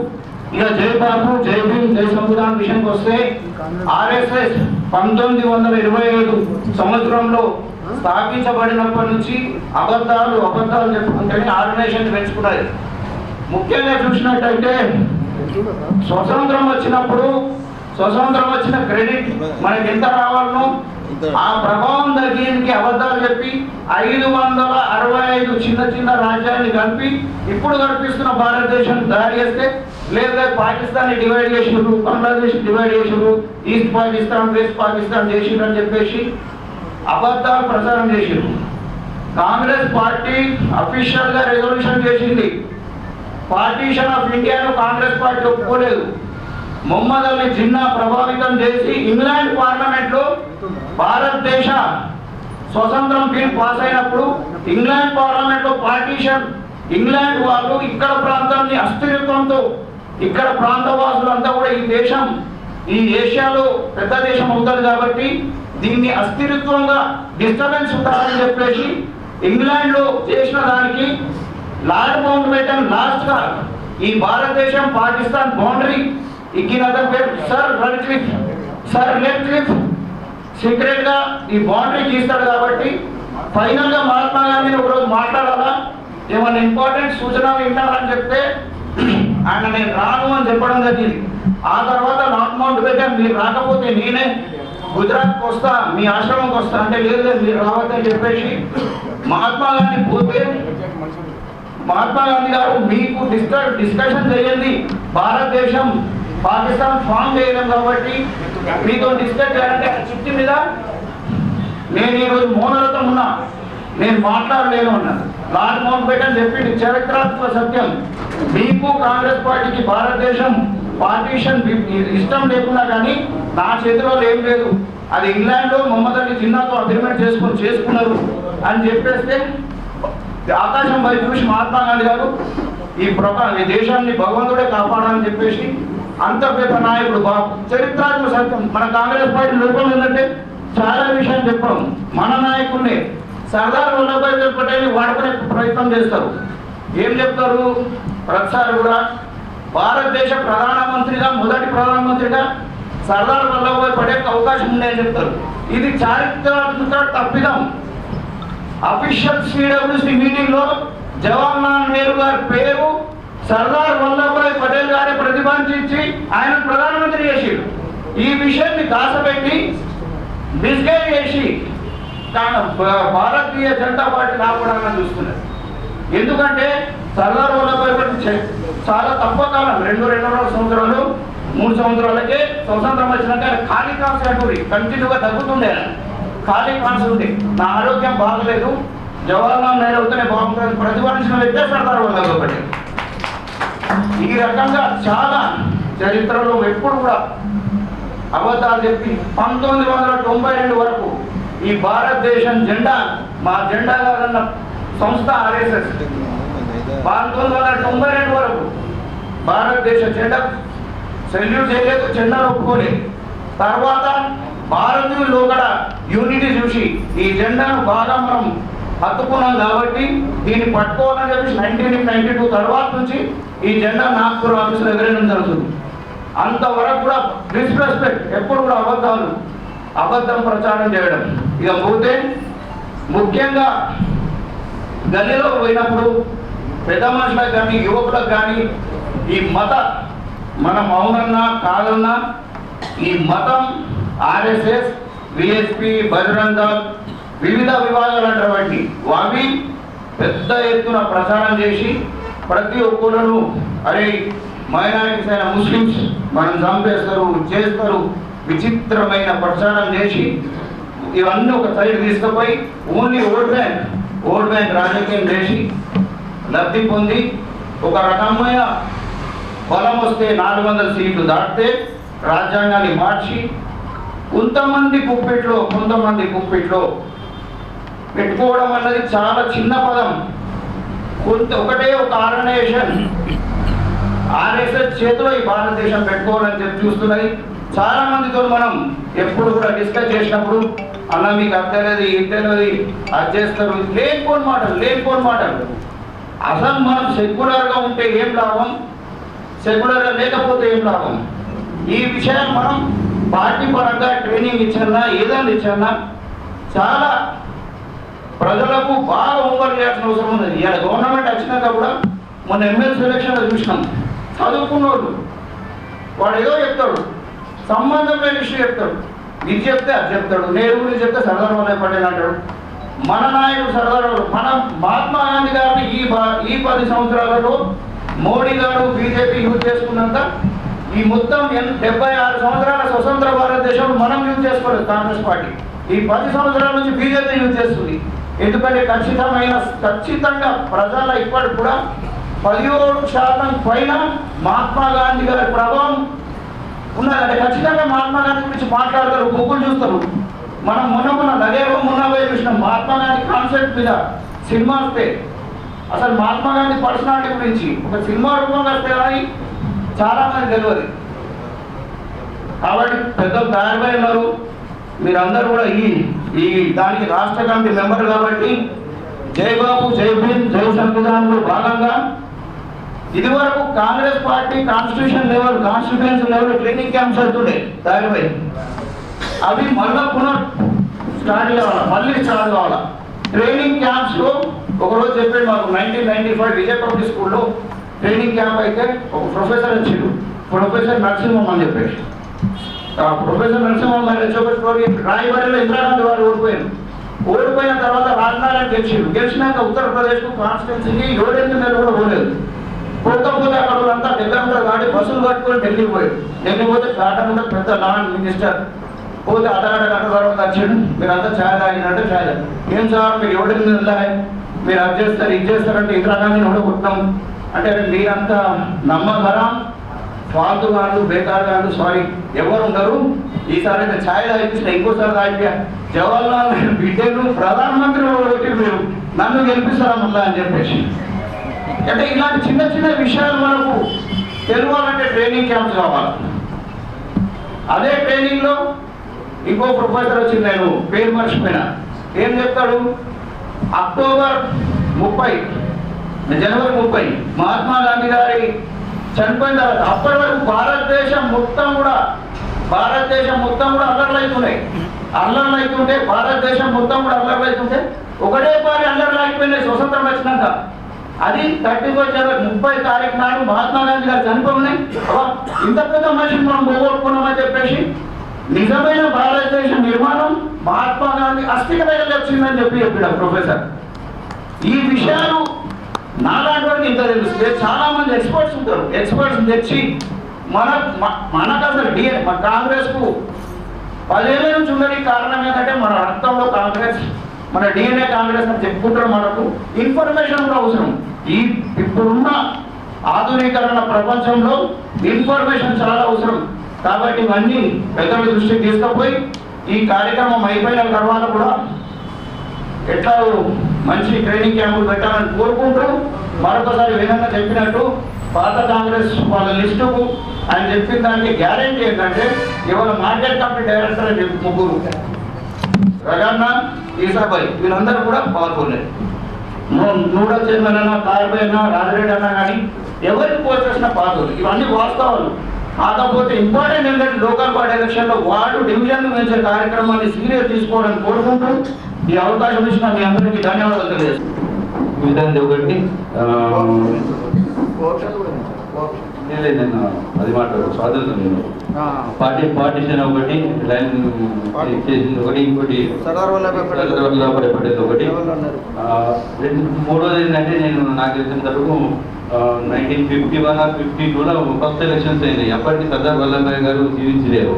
S8: ఇక జై బాపు, జై భీమ్, జై సంవిధానం విషయానికి వస్తే ఆర్ఎస్ఎస్ 1927 సంవత్సరంలో స్థాపించబడినప్పటి నుంచి అబద్ధాలు చెప్పుకుంటే ఆర్గనైజేషన్ పెంచుకున్నది. ముఖ్యంగా చూసినట్టయితే స్వతంత్రం వచ్చిన క్రెడిట్ మనకి ఎంత రావాలనో ఆ ప్రభావం తగ్గిందికి అబద్ధాలు చెప్పి 565 చిన్న చిన్న రాజ్యాన్ని కలిపి ఇప్పుడు కల్పిస్తున్న భారతదేశం తయారు చేస్తే, లేదా పాకిస్తాన్ని డివైడ్ చేసినారు, బంగ్లాదేశ్ డివైడ్ చేసినారు, ఈస్ట్ పాకిస్తాన్ వెస్ట్ పాకిస్తాన్ చేసినారు అని చెప్పేసి అబద్ధాలు ప్రచారం చేసినారు. కాంగ్రెస్ పార్టీ అఫీషియల్ గా రెజల్యూషన్ చేసింది. పార్టీషన్ ఆఫ్ ఇండియాను కాంగ్రెస్ పార్టీ ఒప్పుకోలేదు. మొహమ్మద్ అలీ జిన్నా ప్రభావితం చేసి ఇంగ్లాండ్ పార్లమెంట్ లో భారతదేశ స్వతంత్రం బిల్ పాస్ అయినప్పుడు ఇంగ్లాండ్ పార్లమెంట్ లో పార్టీషన్, ఇంగ్లాండ్ వాళ్ళు ఇక్కడ ప్రాంతాన్ని అస్థిరత్వంతో, ఇక్కడ ప్రాంతవాసులంతా కూడా ఈ దేశం ఈ ఏషియాలో పెద్ద దేశం అవుతుంది కాబట్టి దీన్ని అస్థిరత్వంగా డిస్టర్బెన్స్ ఉండాలని చెప్పేసి ఇంగ్లాండ్ లో చేసిన దానికి లార్డ్ మౌంట్ బేటన్ లాస్ట్ గా ఈ భారతదేశం పాకిస్తాన్ బౌండరీ ఇక్కిన పేరు సర్ రెడ్క్లిఫ్ సీక్రెట్ గా ఈ బౌండరీ గీస్తాడు కాబట్టి ఫైనల్ గా మహాత్మా గాంధీని ఒకరోజు మాట్లాడాలా, ఏమైనా ఇంపార్టెంట్ సూచనలు వింటారని చెప్తే ఆయన నేను రాను అని చెప్పడం జరిగింది. ఆ తర్వాత లార్డ్ మౌంట్ బేటన్ మీరు రాకపోతే నేనే గుజరాత్కి వస్తా, మీ ఆశ్రమంకి వస్తా అంటే లేదు మీరు రావద్దని చెప్పేసి మహాత్మా గాంధీ పోతే మహాత్మా గాంధీ గారు మీకు డిస్కషన్ చేయండి, భారతదేశం పాకిస్తాన్ ఫామ్ చేయలేం కాబట్టి మీతో డిస్కస్ చేయాలంటే చుట్టి మీద నేను ఈరోజు మౌనరతం ఉన్నా, నేను మాట్లాడలేను అన్నాను. లార్డ్ మౌంట్ బేటన్ చెప్పింది చరిత్రాత్మక సత్యం, మీకు కాంగ్రెస్ పార్టీకి భారతదేశం పార్టీషన్ ఇష్టం లేకున్నా కానీ నా చేతిలో ఏం లేదు, అది ఇంగ్లాండ్ లో మొహమ్మద్ అలీ జిన్నాతో అగ్రిమెంట్ చేసుకున్నారు అని చెప్పేస్తే ఆకాశం పై చూసి మహాత్మా గాంధీ గారు ఈ దేశాన్ని భగవంతుడే కాపాడాలని చెప్పేసి అంత పెద్ద నాయకుడు చరిత్రాత్మక సత్యం. మన కాంగ్రెస్ పార్టీ లోపం ఏంటంటే చాలా విషయాలు చెప్పాం. మన నాయకుడిని సర్దార్ వల్లభాయ్ పటేల్ వాడుకునే ప్రయత్నం చేస్తారు. ఏం చెప్తారు ప్రతిసారి కూడా భారతదేశ ప్రధానమంత్రిగా మొదటి ప్రధానమంత్రిగా సర్దార్ వల్లభాయ్ పటేల్కి అవకాశం ఉందని చెప్తారు. ఇది చారిత్రాత్మక తప్పిదం. అఫీషియల్ సిడబ్ల్యూసీ మీటింగ్ లో జవహర్లాల్ నెహ్రూ గారి పేరు సర్దార్ వల్లభాయ్ పటేల్ గారి ప్రతిపాదించి ఆయన ప్రధానమంత్రి చేసాడు. ఈ విషయాన్ని దాసపెట్టి మిస్గైడ్ చేసి భారతీయ జనతా పార్టీ రాకూడదని చూస్తున్నారు. ఎందుకంటే సర్దార్ వల్లభాయ్ పటేల్ చాలా తక్కువ కాలం 2.5 సంవత్సరాలు 3 సంవత్సరాలకే స్వతంత్రం వచ్చినాక ఖాళీ కాన్సెప్ట్ కంటిన్యూగా తగ్గుతుండే, ఖాళీ కాన్సెప్ట్ ఉండే, నా ఆరోగ్యం బాగలేదు, జవహర్లాల్ నెహ్రూ అవుతూనే బాగుంటుంది ప్రతిపాదించిన వ్యక్తే సర్దార్ వల్లభాయ్ పటేల్. ఈ రకంగా చాలా చరిత్రలో ఎప్పుడు కూడా అబద్ధాలు చెప్పి 1992 వరకు ఈ భారతదేశం జెండా మా జెండా కాదన్న సంస్థ ఆర్ఎస్ఎస్ 1992 వరకు భారతదేశ జెండా సెల్యూట్ చేయలేదు, జెండా ఒప్పుకోలేదు. తర్వాత భారతీయుల్లో కూడా యూనిటీ చూసి ఈ జెండాను బాగా మనం హత్తుకున్నాం కాబట్టి దీన్ని పట్టుకోవాలని చెప్పేసి 1992 తర్వాత నుంచి ఈ జెండా నాగ్పూర్ ఆఫీసులో ఎగరేయడం జరుగుతుంది. అంతవరకు కూడా డిస్రెస్పెక్ట్, ఎప్పుడు కూడా అబద్ధం ప్రచారం చేయడం. ఇక పోతే ముఖ్యంగా గల్లీలో పోయినప్పుడు పెద్ద మనుషులకు కానీ యువకులకు కానీ ఈ మనం అవునన్నా కాదన్నా ఈ మతం ఆర్ఎస్ఎస్ విఎస్పి బజరంగ దళ్ వివిధ విభాగాలు అంటారు, అవి పెద్ద ఎత్తున ప్రచారం చేసి ప్రతి ఒక్కరు అరే మైనారిటీస్ అయిన ముస్లిమ్స్ మనం చంపేస్తారు చేస్తారు విచిత్రమైన ప్రచారం చేసి ఇవన్నీ ఒక సైడ్ తీసుకుపోయి ఓన్లీ ఓట్ బ్యాంక్ రాజకీయం చేసి లబ్ధి పొంది ఒక రకమైన బలం వస్తే 400 సీట్లు దాటితే రాజ్యాంగాన్ని మార్చి కొంతమంది గుప్పిట్లో పెట్టుకోవడం అన్నది చాలా చిన్న పదం. ఒకటే ఒక ఆర్గనైజేషన్ ఆర్ఎస్ఎస్ చేతిలో ఈ భారతదేశం పెట్టుకోవాలని చెప్పి చూస్తున్నది. చాలా మందితో మనం ఎప్పుడు కూడా డిస్కస్ చేసినప్పుడు అలా మీకు అర్థలేదు ఇంటలేదు అది చేస్తారు, లేనిపోని మాటలు. అసలు మనం సెక్యులర్గా ఉంటే ఏం లాభం, సెక్యులర్గా లేకపోతే ఏం లాభం? ఈ విషయాన్ని మనం పార్టీ పరంగా ట్రైనింగ్ ఇచ్చన్నా ఏదైనా ఇచ్చన్నా చాలా ప్రజలకు బాగా హోంవర్క్ చేయాల్సిన అవసరం ఉంది. ఇలా గవర్నమెంట్ వచ్చినాక కూడా మొన్న ఎమ్మెల్సీ ఎలక్షన్లో చూసినాం, చదువుకున్నోళ్ళు వాడు ఏదో చెప్తాడు, సంబంధం లేని విషయం చెప్తాడు. ఇది చెప్తే అది చెప్తాడు, నేరు గురించి చెప్తే సర్దార్ వల్లభాయ్ పటేల్ అంటాడు. మన నాయకుడు సర్దార్ మన మహాత్మా గాంధీ గారిని ఈ 10 సంవత్సరాలలో మోడీ గారు బీజేపీ యూజ్ చేసుకున్నంత ఈ మొత్తం 76 సంవత్సరాల స్వతంత్ర భారతదేశంలో మనం యూజ్ చేసుకోలేదు. కాంగ్రెస్ పార్టీ ఈ 10 సంవత్సరాల నుంచి బీజేపీ యూజ్ చేస్తుంది. ఎందుకంటే ఖచ్చితంగా ప్రజల ఇప్పటికి కూడా 17% పైన మహాత్మా గాంధీ గారి ప్రభావం ఉన్నదంటే ఖచ్చితంగా మహాత్మా గాంధీ గురించి మాట్లాడతారు, బుక్కులు చూస్తారు. మనం మొన్న నగేరో పోయి చూసినాం మహాత్మా గాంధీ కాన్సెప్ట్ మీద సినిమా వస్తే, అసలు మహాత్మా గాంధీ పర్సనాలిటీ గురించి ఒక సినిమా రూపంగా వస్తే కానీ చాలా మంది తెలియదు. కాబట్టి పెద్దలు తయారై ఉన్నారు. మీరందరూ కూడా ఈ దానికి రాష్ట్ర కమిటీ మెంబర్ కాబట్టి జై బాబు జై భీమ్ జై సంవిధానంలో భాగంగా ఇదివరకు Congress party constitution level constituency level training camps అవుతుండే తయారై, అవి మళ్ళీ స్టార్ట్ కావాలా. ట్రైనింగ్ క్యాంప్స్ లో ఒకరోజు చెప్పాడు మాకు 1995 విజయ్ పబ్లిక్ స్కూల్లో ట్రైనింగ్ క్యాంప్ అయితే ఒక ప్రొఫెసర్ వచ్చిండు, ప్రొఫెసర్ నరసింహం అని చెప్పేసి. ప్రొఫెసర్ నరసింహం గారు వచ్చే స్టోరీ, రాయబరేలో ఇందిరాగాంధీ వారు ఓడిపోయిన తర్వాత రాజనారాయణ గెలిచినాక ఉత్తరప్రదేశ్ కు కాన్స్టిట్యూన్సీకి 7-8 నెలలు కూడా పోలేదు. పోతే అక్కడ అంతా దగ్గర గాడి బస్సులు కట్టుకొని ఢిల్లీ పోతే టాటా కూడా పెద్ద లాండ్ మినిస్టర్ పోతే అర్ధగంట తర్వాత వచ్చాడు. మీరంతా ఛాయ్ తాగినట్టే ఛాయ్ తాగి, ఏం సార్ మీరు 7-8 నెలలు మీరు అది చేస్తారు ఇది చేస్తారంటే ఇందిరాగాంధీని ఓడగొట్టాం అంటే మీరంతా నమ్మకరా ఫాల్తు కాదు బేకార్ కాదు, సారీ ఎవరు ఉండరు. ఈసారి అయితే ఛాయ్ తాగిపిస్తే ఇంకోసారి తాగిపోయా జవహర్లాల్ నెహ్రూ బిడ్డను ప్రధానమంత్రి ఓడగొట్టి మీరు నన్ను గెలిపిస్తారా మళ్ళా అని చెప్పేసి. అంటే ఇలాంటి చిన్న చిన్న విషయాలు మనకు తెలియాలంటే ట్రైనింగ్ క్యాంప్స్ కావాలి. అదే ట్రైనింగ్ లో ఇంకో ప్రొఫెసర్ వచ్చింది, నేను పేరు మర్చిపోయినా, ఏం చెప్తాడు, అక్టోబర్ 30 జనవరి 30 మహాత్మా గాంధీ గారి చనిపోయిన తర్వాత అప్పటి వరకు భారతదేశం మొత్తం కూడా అల్లర్లు అవుతుంటే భారతదేశం మొత్తం కూడా అల్లర్లు అవుతుంటే ఒకటే పారి అల్లర్లు అయిపోయినాయి స్వతంత్రం వచ్చినాక. అది 31 జనవరి 30 తారీఖు నాడు మహాత్మా గాంధీ గారు చనిపోయినాయి. ఇంత పెద్ద మనిషిని మనం పోగొట్టుకున్నామని చెప్పేసి నిజమైన భారతదేశ నిర్మాణం మహాత్మా గాంధీ అస్థిక దగ్గర వచ్చిందని చెప్పాడు ప్రొఫెసర్. ఈ విషయాలు నాలాంటి వారికి ఇంత తెలిస్తే చాలా మంది ఎక్స్పర్ట్స్ ఉంటారు, ఎక్స్పర్ట్స్ తెచ్చి మనకు అసలు మన కాంగ్రెస్ కు 10 ఏళ్ళ నుంచి ఉండడానికి కారణం ఏంటంటే మన రక్తంలో కాంగ్రెస్, మన DNA కాంగ్రెస్ అని చెప్పుకుంటారు. మనకు ఇన్ఫర్మేషన్ కూడా అవసరం. ఇప్పుడున్న ఆధునీకరణ ప్రపంచంలో ఇన్ఫర్మేషన్ చాలా అవసరం. కాబట్టి ఇవన్నీ పెద్దల దృష్టికి తీసుకుపోయి ఈ కార్యక్రమం అయిపోయిన తర్వాత కూడా ఎట్లా మంచి ట్రైనింగ్ క్యాంపులు పెట్టాలని కోరుకుంటూ మరొకసారి విధంగా చెప్పినట్టు పాత కాంగ్రెస్ వాళ్ళ లిస్టుకు ఆయన చెప్పిన దానికి గ్యారెంటీ ఏంటంటే ఇవాళ మార్కెట్ కమిటీ డైరెక్టర్ అని చెప్పి 3 రగన్న ఈసాబాయ్ వీళ్ళందరూ కూడా పాల్గొన్నారు. నూడా చైర్మన్ అన్నా తారబాయ్ అన్నా రాజరెడ్డి అన్నా కానీ ఎవరికి పోస్ట్ చేసిన పాల్గొన్నారు. ఇవన్నీ వాస్తవాలు. కాకపోతే ఇంపార్టెంట్ ఏంటంటే లోకల్ బాడీ ఎలక్షన్లో వార్డు డివిజన్ పెంచే కార్యక్రమాన్ని సీరియస్ తీసుకోవడానికి కోరుకుంటూ ఈ అవకాశం ఇచ్చిన మీ అందరికీ ధన్యవాదాలు తెలియజేస్తాను.
S2: విధానం ఒకటి అది మాట్లాడు స్వాతంత్రం పార్టీషన్ ఒకటి లైన్ చేసింది ఒకటి, ఇంకోటి సర్దార్ వల్లభాయ్ పటేల్ ఒకటి. మూడోది ఏంటంటే నాకు తెలిసినంతవరకు 1951 or 52లో ఫస్ట్ ఎలక్షన్స్ అయినాయి. అప్పటికి సర్దార్ వల్లభాయ్ గారు జీవించలేరు.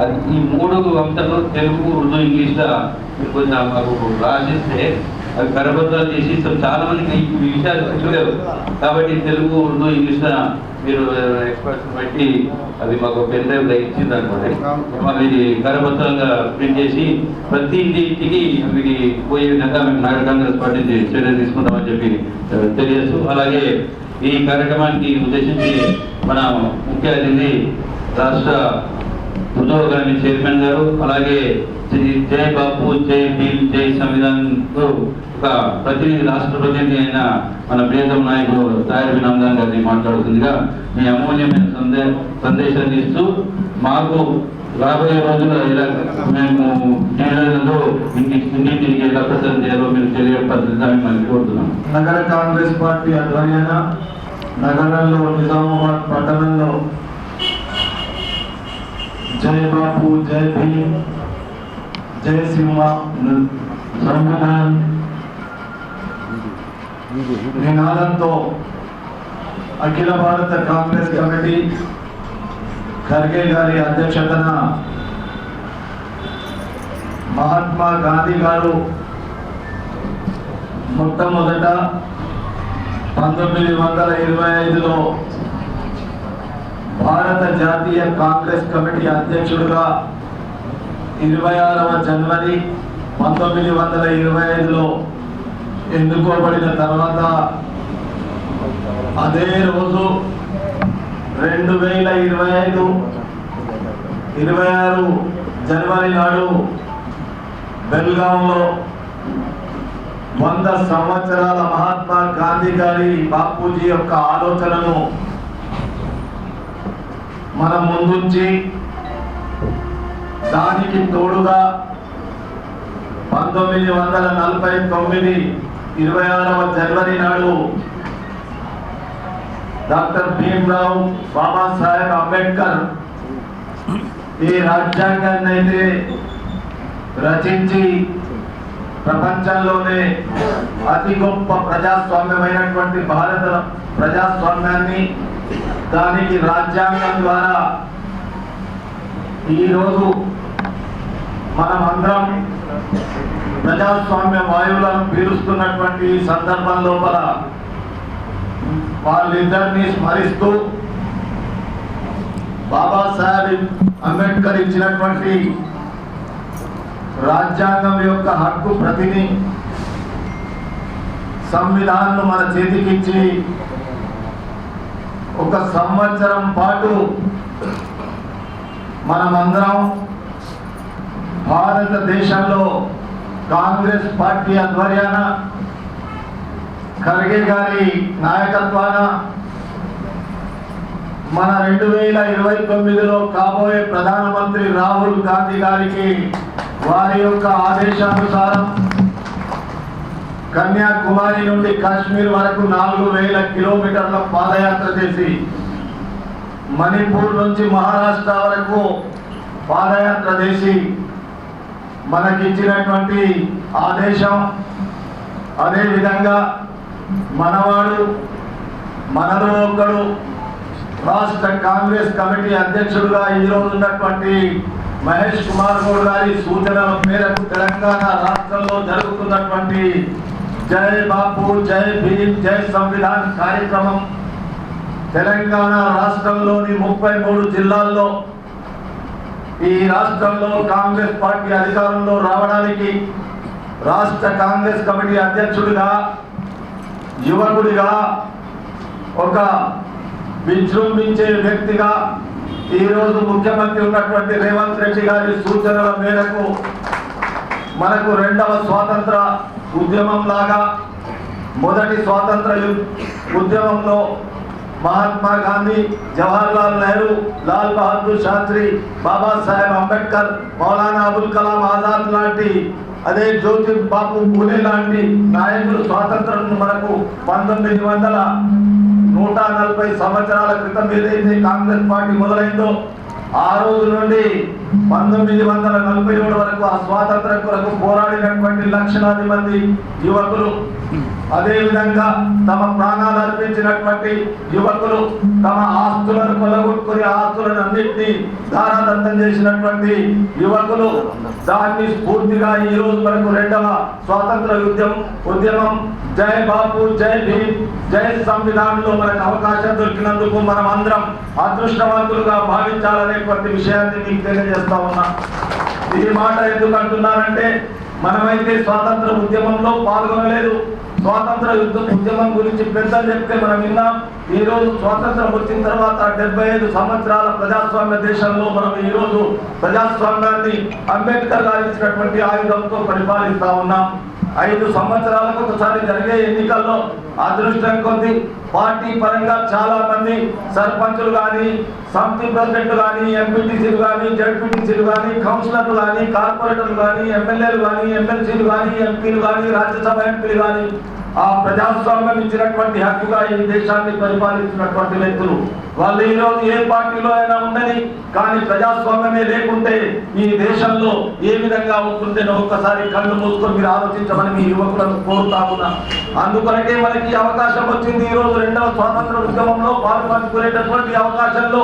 S2: అది ఈ 3 అంశాలు తెలుగు ఉర్దూ ఇంగ్లీష్లో కొంచెం మాకు రాసిస్తే అవి కరబద్దాలు చేసి ఇస్తాం. చాలా మందికి ఈ విషయాలు చూడలేవు. కాబట్టి తెలుగు ఉర్దూ ఇంగ్లీష్లో మీరు ఎక్స్పర్ట్స్ బట్టి అవి మాకు పెన్ డ్రైవ్లో ఇచ్చింది అనుకోండి, మాకు ఇది కరబద్దాలుగా ప్రింట్ చేసి ప్రతి ఇంటికి వీటి పోయే విధంగా మేము నాయక కాంగ్రెస్ పార్టీ చర్యలు తీసుకుంటామని చెప్పి తెలియజేస్తూ, అలాగే ఈ కార్యక్రమానికి ఉద్దేశించి మన ముఖ్య అతిథి రాష్ట్ర ఉద్యోగ కమిటీ చైర్మన్ గారు, అలాగే జై బాపు జై భీమ్ జై సంవిధాన్ ఒక ప్రతినిధి రాష్ట్ర ప్రతినిధి అయిన మన ప్రియతమ నాయకుడు తాయర్ వినమ్దాన్ గారిని మాట్లాడుతుందిగా మీ అమూల్యమైన సందేశాన్ని ఇస్తూ మాకు రాబోయే రోజుల్లో ఇలా మేము టీవీలలో ఇంటింటికి ఎలా ప్రచారం చేయాలో మీరు తెలియపరచాలని మనం కోరుతున్నాం.
S7: నగర కాంగ్రెస్ పార్టీ ఆధ్వర్యాన నగరంలో నిజామాబాద్ పట్టణంలో जय बापू, जय भीम, जय सिंह संविधान निनादंतो अखिल भारत कांग्रेस कमिटी खर्गे गारी अध्यक्षतन महात्मा गांधी गारू మొట్టమొదట 1925లో భారత జాతీయ కాంగ్రెస్ కమిటీ అధ్యక్షుడిగా 26వ జనవరి 1925లో ఎన్నుకోబడిన తర్వాత అదే రోజు 2025 26 జనవరి నాడు బెల్గాంలో 100 సంవత్సరాల మహాత్మా గాంధీ గారి బాపూజీ యొక్క ఆలోచనను మన ముందుంచి దానికి తోడుగా 1949 26వ జనవరి నాడు డాక్టర్ భీమ్రావ్ బాబాసాహెబ్ అంబేద్కర్ ఈ రాజ్యాంగాన్ని అయితే రచించి ప్రపంచంలోనే అతి గొప్ప ప్రజాస్వామ్యమైనటువంటి భారత ప్రజాస్వామ్యాన్ని దానికి రాజ్యాంగం ద్వారా ఈరోజు మనమందరం ప్రజాస్వామ్య వాయువులను పీలుస్తున్నటువంటి సందర్భం లోపల వాళ్ళిద్దరినీ స్మరిస్తూ బాబాసాహెబ్ అంబేద్కర్ ఇచ్చినటువంటి రాజ్యాంగం యొక్క హక్కు ప్రతిని సంవిధానం మన చేతికిచ్చి 1 సంవత్సరం పాటు మనమందరం భారతదేశంలో కాంగ్రెస్ పార్టీ ఆధ్వర్యాన ఖర్గే గారి నాయకత్వాన మన 2029లో కాబోయే ప్రధానమంత్రి రాహుల్ గాంధీ గారికి వారి యొక్క ఆదేశానుసారం కన్యాకుమారి నుండి కాశ్మీర్ వరకు 4000 కిలోమీటర్ల పాదయాత్ర చేసి మణిపూర్ నుంచి మహారాష్ట్ర వరకు పాదయాత్ర చేసి మనకిచ్చినటువంటి ఆదేశం అదే విధంగా మనవాడు మనలో ఒకడు రాష్ట్ర కాంగ్రెస్ కమిటీ అధ్యక్షుడిగా ఈరోజు ఉన్నటువంటి మహేష్ కుమార్ గౌడ్ గారి సూచనల మేరకు తెలంగాణ రాష్ట్రంలో జరుగుతున్నటువంటి జై బాపు, జై భీమ్, జై సంవిధాన్ కార్యక్రమం తెలంగాణ రాష్ట్రంలోని 33 జిల్లాల్లో ఈ రాష్ట్రంలో కాంగ్రెస్ పార్టీ అధికారంలో రావడానికి రాష్ట్ర కాంగ్రెస్ కమిటీ అధ్యక్షుడిగా యువకుడిగా ఒక విజృంభించే వ్యక్తిగా ఈరోజు ముఖ్యమంత్రి ఉన్నటువంటి రేవంత్ రెడ్డి గారి సూచనల మేరకు మనకు 2వ స్వాతంత్ర ఉద్యమం లాగా మొదటి స్వాతంత్ర ఉద్యమంలో మహాత్మా గాంధీ, జవహర్లాల్ నెహ్రూ, లాల్ బహదూర్ శాస్త్రి, బాబాసాహెబ్ అంబేద్కర్, మౌలానా అబుల్ కలాం ఆజాద్ లాంటి అదే జ్యోతి బాపు పూలే లాంటి నాయకులు స్వాతంత్రం మనకు 1940 సంవత్సరాల క్రితం ఏదైతే కాంగ్రెస్ పార్టీ మొదలైందో ఆ రోజు నుండి 1947 వరకు ఆ స్వాతంత్రం కొరకు పోరాడినటువంటి లక్షలాది మంది యువకులు, అదే విధంగా తమ ప్రాణాలు అర్పించినటువంటి యువకులు, తమ ఆస్తులను కొల్లగొట్టుకుని ఆస్తులను అన్నింటినీ దారాదత్తం చేసినటువంటి యువకులు, దాన్ని స్ఫూర్తిగా ఈ రోజు మనకు 2వ స్వాతంత్ర ఉద్యమం జై బాపు, జై భీమ్, జై సంవిధానంలో మనకు అవకాశం దొరికినందుకు మనం అందరం అదృష్టవంతులుగా భావించాలనేటువంటి విషయాన్ని మీకు తెలియజేస్తా ఉన్నా. ఈ మాట ఎందుకు అంటున్నానంటే మనమైతే స్వాతంత్ర ఉద్యమంలో పాల్గొనలేదు. స్వాతంత్ర ఉద్యమం గురించి పెద్దలు చెప్తే మనం విన్నాం. ఈ రోజు స్వాతంత్రం వచ్చిన తర్వాత 75 సంవత్సరాల ప్రజాస్వామ్య దేశంలో మనం ఈ రోజు ప్రజాస్వామ్యాన్ని అంబేద్కర్ గారు ఇచ్చినటువంటి ఆయుధంతో పరిపాలిస్తా ఉన్నాం. 5 సంవత్సరాలకు ఒకసారి జరిగే ఎన్నికల్లో అదృష్టం కొద్ది పార్టీ పరంగా చాలా మంది సర్పంచులు కానీ, సమితి ప్రెసిడెంట్లు కానీ, ఎంపీటీసీలు కానీ, జడ్పీటీసీలు కానీ, కౌన్సిలర్లు కానీ, కార్పొరేటర్లు కానీ, ఎమ్మెల్యేలు కానీ, ఎమ్మెల్సీలు కానీ, ఎంపీలు కానీ, రాజ్యసభ ఎంపీలు కానీ ఆ ప్రజాస్వామ్యం ఇచ్చినటువంటి హక్కుగా ఈ దేశాన్ని పరిపాలించినటువంటి వ్యక్తులు. వాళ్ళు ఈ రోజు ఏ పార్టీలో అయినా ఉండని, కానీ ప్రజాస్వామ్యమే లేకుంటే ఈ దేశంలో ఏ విధంగా ఉంటుందో ఒక్కసారి కళ్ళు మూసుకొని మీరు ఆలోచించమని మీ యువకులను కోరుతా ఉన్నా. అందుకొరకే మనకి అవకాశం వచ్చింది. ఈ రోజు 2వ స్వాతంత్ర ఉద్యమంలో పాల్పంచుకునేటటువంటి అవకాశంలో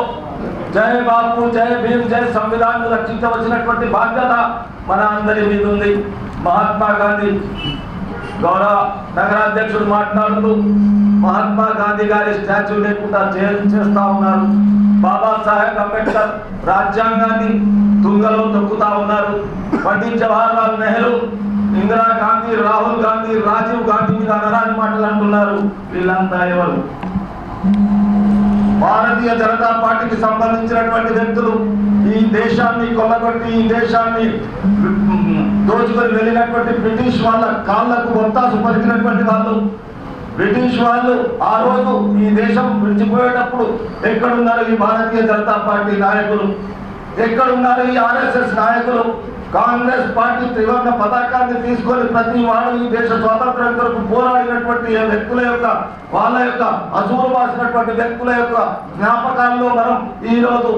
S7: జై బాపు, జై భీమ్, జై సంవిధానం రక్షించవలసినటువంటి బాధ్యత మన అందరి మీద ఉంది. మహాత్మా గాంధీ గౌరవ నగరాధ్యక్షుడు మాట్లాడుతూ మహాత్మా గాంధీ గారి స్టాచ్యూ లేకుండా చేస్తా ఉన్నారు. బాబాసాహెబ్ అంబేద్కర్ రాజ్యాంగాన్ని తుంగలో తొక్కుతా ఉన్నారు. పండిత్ జవహర్లాల్ నెహ్రూ, ఇందిరా గాంధీ, రాహుల్ గాంధీ, రాజీవ్ గాంధీ మీద అనరాని మాటలు అంటున్నారు. వీళ్ళంతా ఎవరు? భారతీయ జనతా పార్టీకి సంబంధించినటువంటి వ్యక్తులు ఈ దేశాన్ని కొల్లగొట్టి ఈ దేశాన్ని దోచుకొని వెళ్ళినటువంటి బ్రిటిష్ వాళ్ళ కాళ్లకు ఒత్తాసు పలికినటువంటి వాళ్ళు. బ్రిటిష్ వాళ్ళు ఆ రోజు ఈ దేశం విడిచిపోయేటప్పుడు ఎక్కడున్నారు ఈ భారతీయ జనతా పార్టీ నాయకులు? ఎక్కడున్నారు ఈ RSS నాయకులు? కాంగ్రెస్ పార్టీ త్రివర్ణ పతాకాన్ని తీసుకొని ప్రతి వాడు ఈ దేశ స్వాతంత్ర్యం కొరకు పోరాడినటువంటి వ్యక్తుల యొక్క వాళ్ళ యొక్క అసూలు బాసినటువంటి వ్యక్తుల యొక్క జ్ఞాపకాల్లో మనం ఈ రోజు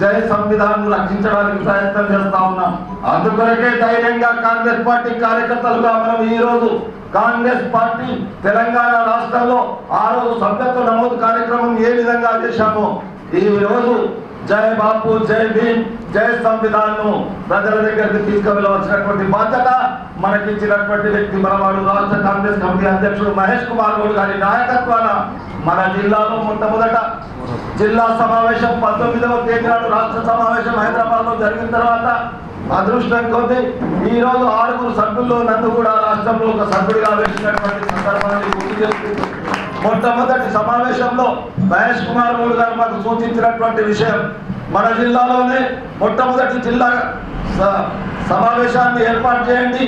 S7: జై సంవిధానం రక్షించడానికి ప్రయత్నం చేస్తా ఉన్నాం. అందుకొరకే ధైర్యంగా కాంగ్రెస్ పార్టీ కార్యకర్తలుగా మనం ఈ రోజు కాంగ్రెస్ పార్టీ తెలంగాణ రాష్ట్రంలో ఆ రోజు సభ్యత్వ నమోదు కార్యక్రమం ఏ విధంగా చేశామో ఈ రోజు జై బాపు, జై భీమ్, జై సంవిధానం ప్రజల దగ్గరికి తీసుకువెళ్ళవలసినటువంటి బాధ్యత మనకిచ్చినటువంటి వ్యక్తి మనవాడు రాష్ట్ర కాంగ్రెస్ కమిటీ అధ్యక్షుడు మహేష్ కుమార్ గౌడ్ గారి నాయకత్వాన మన జిల్లాలో మొట్టమొదట జిల్లా సమావేశం 19వ తేదీ నాడు రాష్ట్ర సమావేశం హైదరాబాద్ లో జరిగిన తర్వాత అదృష్టం కొద్దీ ఈ రోజు 6 సభ్యుల్లో నన్ను కూడా రాష్ట్రంలో ఒక సభ్యుడిగా వేసినటువంటి సందర్భాన్ని గుర్తు చేస్తుంది. మొట్టమొదటి సమావేశంలో మహేష్ కుమార్ గౌడ్ గారు మాకు సూచించినటువంటి విషయం, మన జిల్లాలోనే మొట్టమొదటి జిల్లా సమావేశాన్ని ఏర్పాటు చేయండి,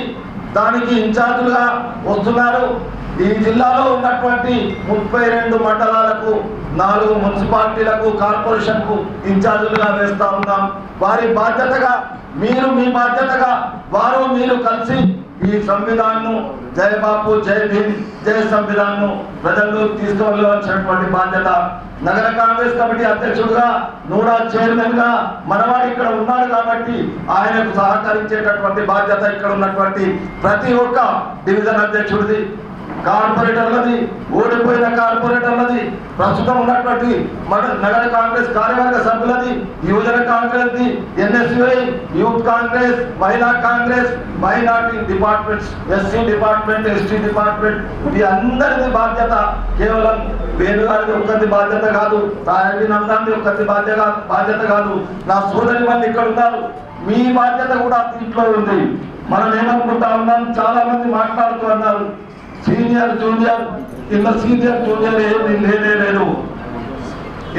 S7: దానికి ఇన్ఛార్జులుగా వస్తున్నారు. ఈ జిల్లాలో ఉన్నటువంటి 32 మండలాలకు 4 మున్సిపాలిటీలకు కార్పొరేషన్కు ఇన్ఛార్జులుగా వేస్తా ఉన్నాం. వారి బాధ్యతగా మీరు, మీ బాధ్యతగా వారు, మీరు కలిసి ఈ సంవిధానం జై బాపు, జై భీమ్, జై సంవిధానం ప్రజల్లో తీసుకువెళ్ళవలసినటువంటి బాధ్యత. నగర కాంగ్రెస్ కమిటీ అధ్యక్షుడుగా, నూడా చైర్మన్ గా మనవాడు ఇక్కడ ఉన్నాడు కాబట్టి ఆయనకు సహకరించేటటువంటి బాధ్యత ఇక్కడ ఉన్నటువంటి ప్రతి ఒక్క డివిజన్ అధ్యక్షుడిది, కార్పొరేటర్లది, ఓడిపోయిన కార్పొరేటర్లది, ప్రస్తుతం ఉన్నటువంటి నగర కాంగ్రెస్ కార్యవర్గ సభ్యులది, యువజన కాంగ్రెస్ ది, NSUI, యూత్ కాంగ్రెస్, మహిళా Congress, minority departments, SC department, ST department, ఇది అందరిది బాధ్యత. కేవలం వేణుగారిది ఒక్కది బాధ్యత కాదు, తాయటి నందాన్ని ఒక్కది బాధ్యత కాదు. నా సోదరి వాళ్ళు ఇక్కడ ఉన్నారు, మీ బాధ్యత కూడా దీంట్లో ఉంది. మనం ఏమనుకుంటా ఉన్నాం, చాలా మంది మాట్లాడుతూ అన్నారు సీనియర్ జూనియర్, ఇలా సీనియర్ జూనియర్ ఏమీ లేదు.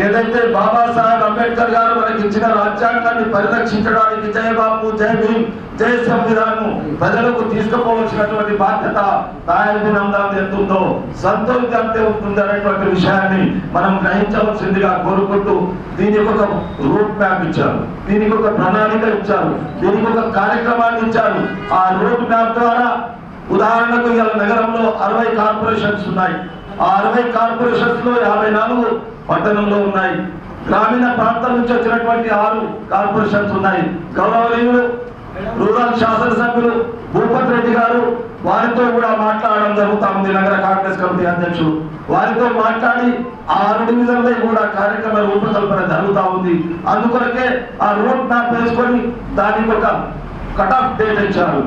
S7: ఏదైతే బాబాసాహెబ్ అంబేద్కర్ గారు మనకి ఇచ్చిన రాజ్యాంగాన్ని పరిరక్షించడానికి జై బాపు, జై భీమ్, జై సంవిధానం ప్రజలకు తీసుకుపోవలసినటువంటి బాధ్యత తాయటి నందాన్ని ఎంత ఉందో సంతోషం అంతే ఉంటుంది అనేటువంటి విషయాన్ని మనం గ్రహించవలసిందిగా కోరుకుంటూ దీనికి ఒక రూట్ మ్యాప్ ఇచ్చారు, దీనికి ఒక ప్రణాళిక ఇచ్చారు, దీనికి ఒక కార్యక్రమాన్ని ఇచ్చారు. ఆ రూట్ మ్యాప్ ద్వారా ఉదాహరణకు ఇవాళ నగరంలో 60 కార్పొరేషన్స్ ఉన్నాయి. ఆ 60 కార్పొరేషన్స్ లో 54 పట్టణంలో ఉన్నాయి. గ్రామీణ ప్రాంతం నుంచి వచ్చినటువంటి 6 కార్పొరేషన్స్ ఉన్నాయి. గౌరవనీయులు రూరల్ శాసనసభ్యులు భూపతి రెడ్డి గారు వారితో కూడా మాట్లాడడం జరుగుతా ఉంది. నగర కాంగ్రెస్ కమిటీ అధ్యక్షుడు వారితో మాట్లాడి 6 డివిజన్లో కూడా కార్యక్రమ రూపకల్పన జరుగుతా ఉంది. అందుకొరకే ఆ రూట్ మ్యాప్ వేసుకొని దానికి ఒక కట్ ఆఫ్ డేట్ ఇచ్చారు.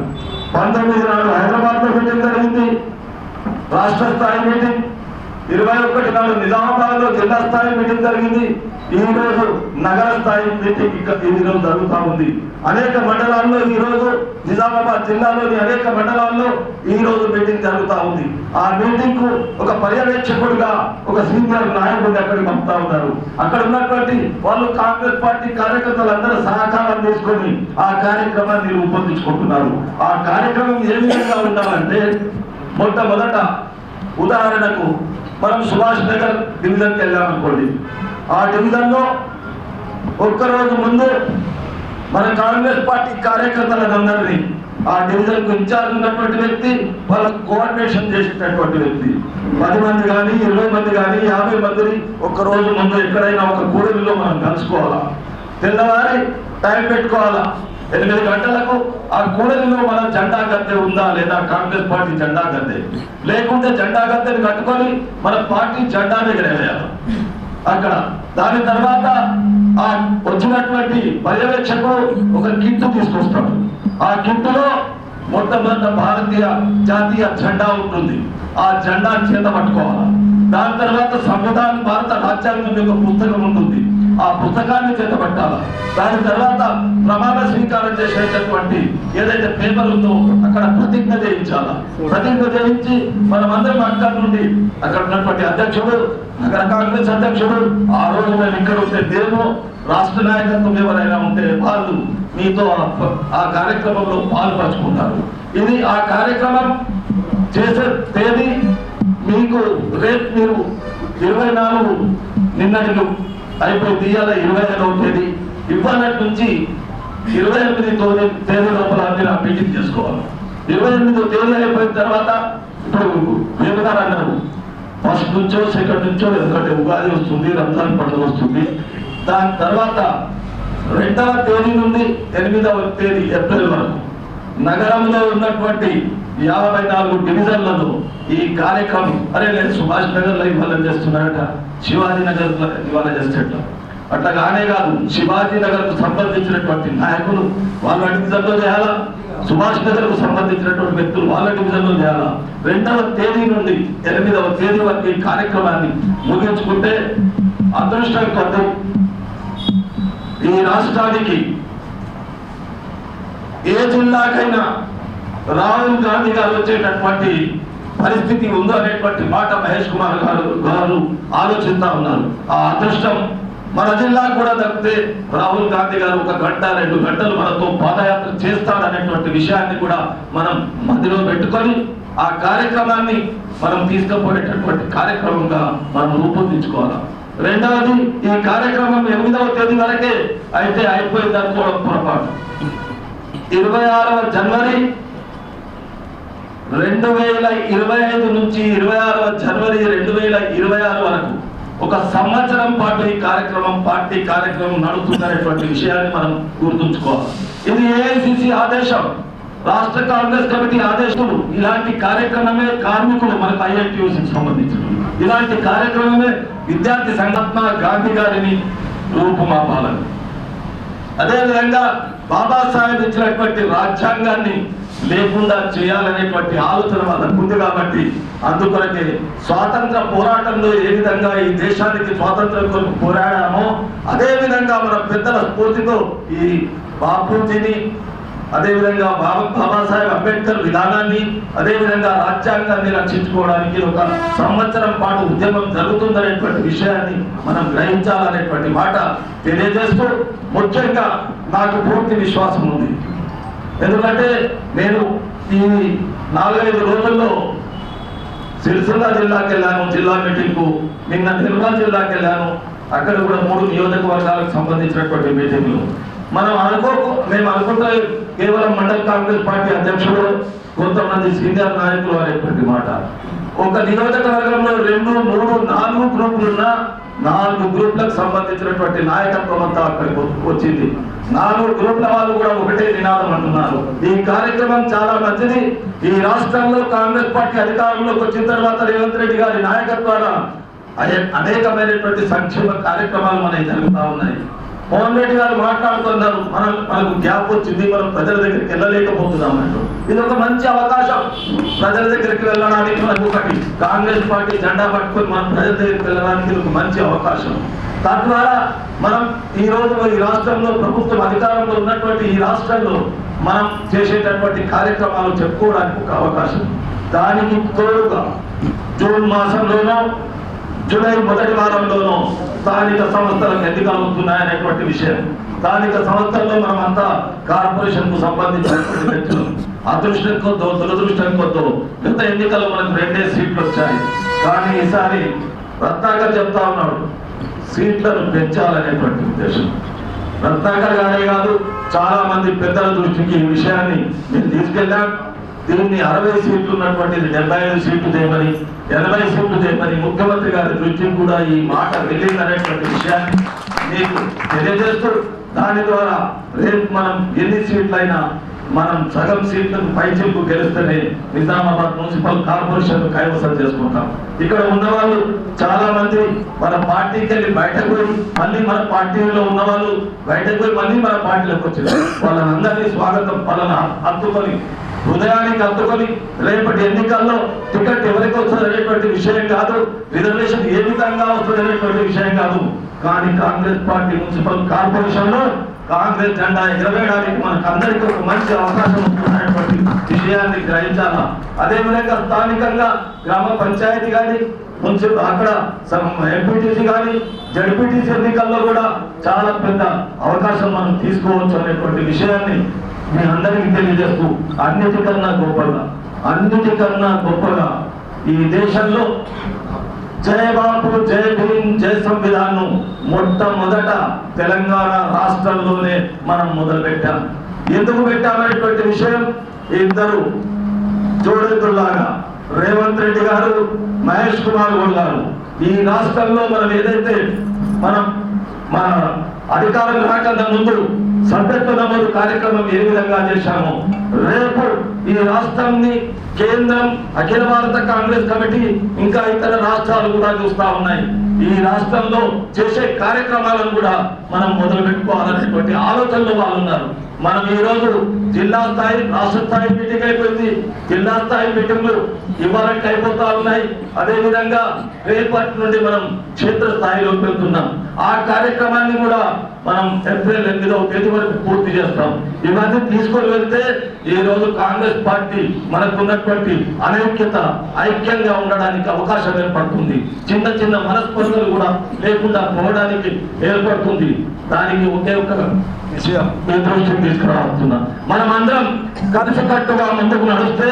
S7: 19 నాడు హైదరాబాద్ లో మీటింగ్ జరిగింది, రాష్ట్ర స్థాయి మీటింగ్. 21 నాడు నిజామాబాద్ లో జిల్లా స్థాయి మీటింగ్ జరిగింది. ఈ రోజు నగర స్థాయి మీటింగ్ ఈ రోజు జరుగుతూ ఉంది. అనేక మండలాల్లో ఈ రోజు నిజామాబాద్ జిల్లాలోని అనేక మండలాల్లో ఈ రోజు మీటింగ్ జరుగుతూ ఉంది. ఆ మీటింగ్ కు ఒక పర్యవేక్షకుడిగా ఒక సీనియర్ నాయకుడిని అక్కడికి పంపుతా ఉన్నారు. అక్కడ ఉన్నటువంటి వాళ్ళు కాంగ్రెస్ పార్టీ కార్యకర్తలందరూ సహకారం తీసుకొని ఆ కార్యక్రమాన్ని రూపొందించుకుంటున్నారు. ఆ కార్యక్రమం ఏ విధంగా ఉండాలంటే, మొట్టమొదట ఉదాహరణకు మనం సుభాష్ నగర్ డివిజన్కి వెళ్ళామనుకోండి, ఆ డివిజన్లో ఒక్కరోజు ముందు మన కాంగ్రెస్ పార్టీ కార్యకర్తలందరినీ ఆ డివిజన్ కు ఇన్ఛార్జ్ ఉన్నటువంటి వ్యక్తి, వాళ్ళకు కోఆర్డినేషన్ చేసేటటువంటి వ్యక్తి. 10 మంది కానీ 20 మంది కానీ 50 మందిని ఒక్క రోజు ముందు ఎక్కడైనా ఒక కూడలిలో మనం కలుసుకోవాలా. తెల్లవారి టైం పెట్టుకోవాలా. 8 గంటలకు ఆ కూడలిలో మన జెండా గద్దె ఉందా లేదా, కాంగ్రెస్ పార్టీ జెండా గద్దె లేకుంటే జెండా గద్దెని కట్టుకొని మన పార్టీ జెండాని ఎగరేయాలి అక్కడ. దాని తర్వాత ఆ వచ్చినటువంటి పర్యవేక్షకుడు ఒక కిట్టు తీసుకొస్తాడు. ఆ కిట్టులో మొట్టమొదట భారతీయ జాతీయ జెండా ఉంటుంది. ఆ జెండా చేత పట్టుకోవాలి. దాని తర్వాత సంవిధానం, భారత రాజ్యాంగం యొక్క పుస్తకం ఉంటుంది. ఆ పుస్తకాన్ని చేత పట్టాలి. దాని తర్వాత ప్రమాణ స్వీకారం చేసేటటువంటి ఏదైతే పేపర్ ఉందో అక్కడ ప్రతిజ్ఞ చేయించాలా. ప్రతిజ్ఞ చేయించి మనమందరం అక్కడ నుండి అక్కడ ఉన్నటువంటి అధ్యక్షుడు, నగర కాంగ్రెస్ అధ్యక్షుడు, ఆ రోజు మేము ఇక్కడ ఉంటే మేము, రాష్ట్ర నాయకత్వం ఎవరైనా ఉంటే వాళ్ళు మీతో ఆ కార్యక్రమంలో పాల్పంచుకుంటారు. ఇది ఆ కార్యక్రమం చేసే తేదీ మీకు రేపు మీరు 24 నిన్నటికి అయిపోయింది. ఇవాళ 25వ తేదీ. ఇవాళ నుంచి 28వ తేదీ లోపల మీరు ఆ మీటింగ్ చేసుకోవాలి. 28వ తేదీ అయిపోయిన తర్వాత ఇప్పుడు వేమగారు అన్నారు, ఫస్ట్ నుంచో సెకండ్ నుంచో, ఎందుకంటే ఉగాది వస్తుంది, రంజాన్ పండుగ వస్తుంది. దాని తర్వాత 2వ తేదీ నుండి 8వ తేదీ ఏప్రిల్ వరకు నగరంలో ఉన్నటువంటి 54 డివిజన్లలో ఈ కార్యక్రమం, అరే నేను సుభాష్ నగర్ లో ఇవాళ చేస్తున్నాడట, శివాజీ నగర్ ఇవాళ చేసేట, అట్లా కానే కాదు. శివాజీ నగర్ కు సంబంధించినటువంటి నాయకులు వాళ్ళ డివిజన్ లో చేయాలా, సుభాష్ నగర్ కు సంబంధించినటువంటి వ్యక్తులు వాళ్ళ డివిజన్ లో చేయాలా. 2వ తేదీ నుండి 8వ తేదీ వరకు ఈ కార్యక్రమాన్ని ముగించుకుంటే అదృష్టం కొద్ది ఈ రాష్ట్రానికి ఏ జిల్లాకైనా రాహుల్ గాంధీ గారు వచ్చేటటువంటి పరిస్థితి ఉందో అనేటువంటి మాట మహేష్ కుమార్ గారు ఆలోచిస్తా ఉన్నారు. ఆ అదృష్టం మన జిల్లాకు కూడా దక్కితే రాహుల్ గాంధీ గారు 1 గంట 2 గంటలు మనతో పాదయాత్ర చేస్తాడనేటువంటి విషయాన్ని కూడా మనం మధ్యలో పెట్టుకొని ఆ కార్యక్రమాన్ని మనం తీసుకుపోయేటటువంటి కార్యక్రమంగా మనం రూపొందించుకోవాలి. రెండవది, ఈ కార్యక్రమం 8వ తేదీ వరకే అయితే అయిపోయింది అనుకోవడం పొరపాటు. 26వ జనవరి 2025 నుంచి 26వ జనవరి 2026 వరకు 1 సంవత్సరం పాటు ఈ కార్యక్రమం, పార్టీ కార్యక్రమం నడుస్తుందనేటువంటి విషయాన్ని మనం గుర్తుంచుకోవాలి. ఇది ఏఐసిసి ఆదేశం, రాష్ట్ర కాంగ్రెస్ కమిటీ ఆదేశాలు. ఇలాంటి కార్యక్రమమే కార్మికులు మనకు ఐఎన్టీయూసీకి సంబంధించిన ఇలాంటి కార్యక్రమమే విద్యార్థి సంఘటన గాంధీ గారిని రూపుమాపాలని, అదేవిధంగా బాబాసాహెబ్ ఇచ్చినటువంటి రాజ్యాంగాన్ని లేకుండా చేయాలనేటువంటి ఆలోచన వాళ్ళకు ఉంది. కాబట్టి అందుకొరకే స్వాతంత్ర పోరాటంలో ఏ విధంగా ఈ దేశానికి స్వాతంత్రం కొరకు పోరాడామో అదే విధంగా మన పెద్దల స్ఫూర్తితో ఈ బాపూజీని, అదేవిధంగా బాబాసాహెబ్ అంబేద్కర్ విధానాన్ని, అదేవిధంగా రాజ్యాంగాన్ని రక్షించుకోవడానికి 1 సంవత్సరం పాటు ఉద్యమం జరుగుతుందనేటువంటి విషయాన్ని మనం గ్రహించాలనేటువంటి మాట తెలియజేస్తూ, ముఖ్యంగా నాకు పూర్తి విశ్వాసం ఉంది. ఎందుకంటే నేను ఈ 4-5 రోజుల్లో సిరిసిల్ల జిల్లాకి వెళ్ళాను, జిల్లా మీటింగ్ కు. నిన్న నిర్మల్ జిల్లాకి వెళ్ళాను, అక్కడ కూడా 3 నియోజకవర్గాలకు సంబంధించినటువంటి మీటింగ్లు. మేము అనుకుంటే కేవలం మండల కాంగ్రెస్ పార్టీ అధ్యక్షుడు, కొంతమంది సీనియర్ నాయకులు అనేటువంటి మాట. ఒక నియోజకవర్గంలో 2, 3, 4 గ్రూపులు ఉన్న 4 గ్రూపులకు సంబంధించినటువంటి నాయకత్వం అంతా అక్కడికి వచ్చింది. 4 గ్రూపుల వాళ్ళు కూడా ఒకటే నినాదం అంటున్నారు, ఈ కార్యక్రమం చాలా మంచిది. ఈ రాష్ట్రంలో కాంగ్రెస్ పార్టీ అధికారంలోకి వచ్చిన తర్వాత రేవంత్ రెడ్డి గారి నాయకత్వాన అనేకమైనటువంటి సంక్షేమ కార్యక్రమాలు మనకి జరుగుతూ ఉన్నాయి. మోహన్ రెడ్డి గారు మాట్లాడుతున్నారు, మనకు గ్యాప్ వచ్చింది, మనం ప్రజల దగ్గరికి వెళ్ళలేకపోతున్నాం అంటూ. ఇది ఒక మంచి అవకాశం ప్రజల దగ్గరికి వెళ్ళడానికి. మనకు ఒకటి కాంగ్రెస్ పార్టీ జెండా పట్టుకొని మనం ప్రజల దగ్గరికి వెళ్ళడానికి ఇది ఒక మంచి అవకాశం. తద్వారా మనం ఈ రోజు ఈ రాష్ట్రంలో ప్రభుత్వం అధికారంలో ఉన్నటువంటి ఈ రాష్ట్రంలో మనం చేసేటటువంటి కార్యక్రమాలు చెప్పుకోవడానికి ఒక అవకాశం. దానికి తోడుగా జూన్ మాసంలోనో జూలై మొదటి వారంలోనో స్థానిక సంస్థలకు ఎన్నికలు అవుతున్నాయనేటువంటి విషయం. స్థానిక సంస్థల్లో మనం అంతా కార్పొరేషన్ కు సంబంధించినటువంటి వ్యక్తులు. అదృష్టం కొద్దో దురదృష్టం కొద్దో గత ఎన్నికల్లో మనకు 2 సీట్లు వచ్చాయి. కానీ ఈసారి రత్నాకర్ చెప్తా ఉన్నాడు, సీట్లను పెంచాలనేటువంటి ఉద్దేశం. రత్నాకర్ గారే కాదు చాలా మంది పెద్దల దృష్టికి ఈ విషయాన్ని నేను తీసుకెళ్ళాం. దీన్ని 60 సీట్లు ఉన్నటువంటిది 75 సీట్లు చేయమని 80 సీట్లు చేయమని ముఖ్యమంత్రి గారి దృష్టికి కూడా ఈ మాట వెళ్ళిందనేటువంటి విషయాన్ని మీకు తెలియజేస్తూ దాని ద్వారా రేపు మనం ఎన్ని సీట్లైనా మనం సగం సీట్లకు పైచిల్పు గెలిస్తేనే నిజామాబాద్ మున్సిపల్ కార్పొరేషన్ కైవసం చేసుకుంటాం. ఇక్కడ ఉన్న వాళ్ళు చాలా మంది మన పార్టీకి వెళ్ళి బయటకు పోయి మళ్ళీ మన పార్టీలో ఉన్న వాళ్ళు బయటకు పోయి మళ్ళీ మన పార్టీలోకి వచ్చారు. వాళ్ళందరినీ స్వాగతం పలన హత్తుకొని హృదయానికి హత్తుకొని రేపటి ఎన్నికల్లో టికెట్ ఎవరికి వస్తుంది అనేటువంటి విషయం కాదు, రిజర్వేషన్ ఏ విధంగా వస్తుంది అనేటువంటి విషయం కాదు. కానీ కాంగ్రెస్ పార్టీ మున్సిపల్ కార్పొరేషన్ లో కాంగ్రెస్ జెండా ఎగరవేయడానికి మనకు అందరికీ ఒక మంచి అవకాశం వస్తున్నటువంటి విషయాన్ని గ్రహించాలా. అదేవిధంగా స్థానికంగా గ్రామ పంచాయతీ కానీ మున్సిపల్ అక్కడ ఎంపీటీసీ కానీ జడ్పీటీసీ ఎన్నికల్లో కూడా చాలా పెద్ద అవకాశం మనం తీసుకోవచ్చు అనేటువంటి విషయాన్ని మీ అందరికీ తెలియజేస్తూ అన్నిటికన్నా గొప్పగా ఈ దేశంలో జయ బాపు జయ భీమ్ జయ సంవిధానం మొట్టమొదట తెలంగాణ రాష్ట్రంలోనే మనం మొదలు పెట్టాం. ఎందుకు పెట్టామనేటువంటి విషయం ఇద్దరు జోడెద్దులాగా రేవంత్ రెడ్డి గారు మహేష్ కుమార్ గౌడ్ గారు ఈ రాష్ట్రంలో మనం ఏదైతే మన అధికారం రాకన్నా ముందు సభ్యత్వ నమోదు కార్యక్రమం ఏ విధంగా చేశామో రేపు ఈ రాష్ట్రాన్ని కేంద్రం అఖిల భారత కాంగ్రెస్ కమిటీ ఇంకా ఇతర రాష్ట్రాలు కూడా చూస్తా ఉన్నాయి. ఈ రాష్ట్రంలో చేసే కార్యక్రమాలను కూడా మనం మొదలు పెట్టుకోవాలనేటువంటి ఆలోచనలో వాళ్ళు ఉన్నారు. మనం ఈ రోజు జిల్లా స్థాయి రాష్ట్ర స్థాయి మీటింగ్ అయిపోయింది. జిల్లా స్థాయి మీటింగ్లు ఇవ్వాలంటే అయిపోతా ఉన్నాయి. అదేవిధంగా రేపటి నుండి మనం క్షేత్ర స్థాయిలోకి వెళ్తున్నాం. ఆ కార్యక్రమాన్ని కూడా మనం ఏప్రిల్ 8వ తేదీ వరకు పూర్తి చేస్తాం. ఇవన్నీ తీసుకొని వెళ్తే ఈ రోజు కాంగ్రెస్ పార్టీ మనకున్నటువంటి ఐక్యంగా ఉండడానికి అవకాశం ఏర్పడుతుంది. చిన్న చిన్న మనస్పర్ధలు కూడా లేకుండా పోవడానికి ఏర్పడుతుంది. దానికి ఒకే ఒక విషయం మీ దృష్టికి తీసుకురావస్తున్నా. మనం అందరం కలిసికట్టుగా ముందుకు నడిస్తే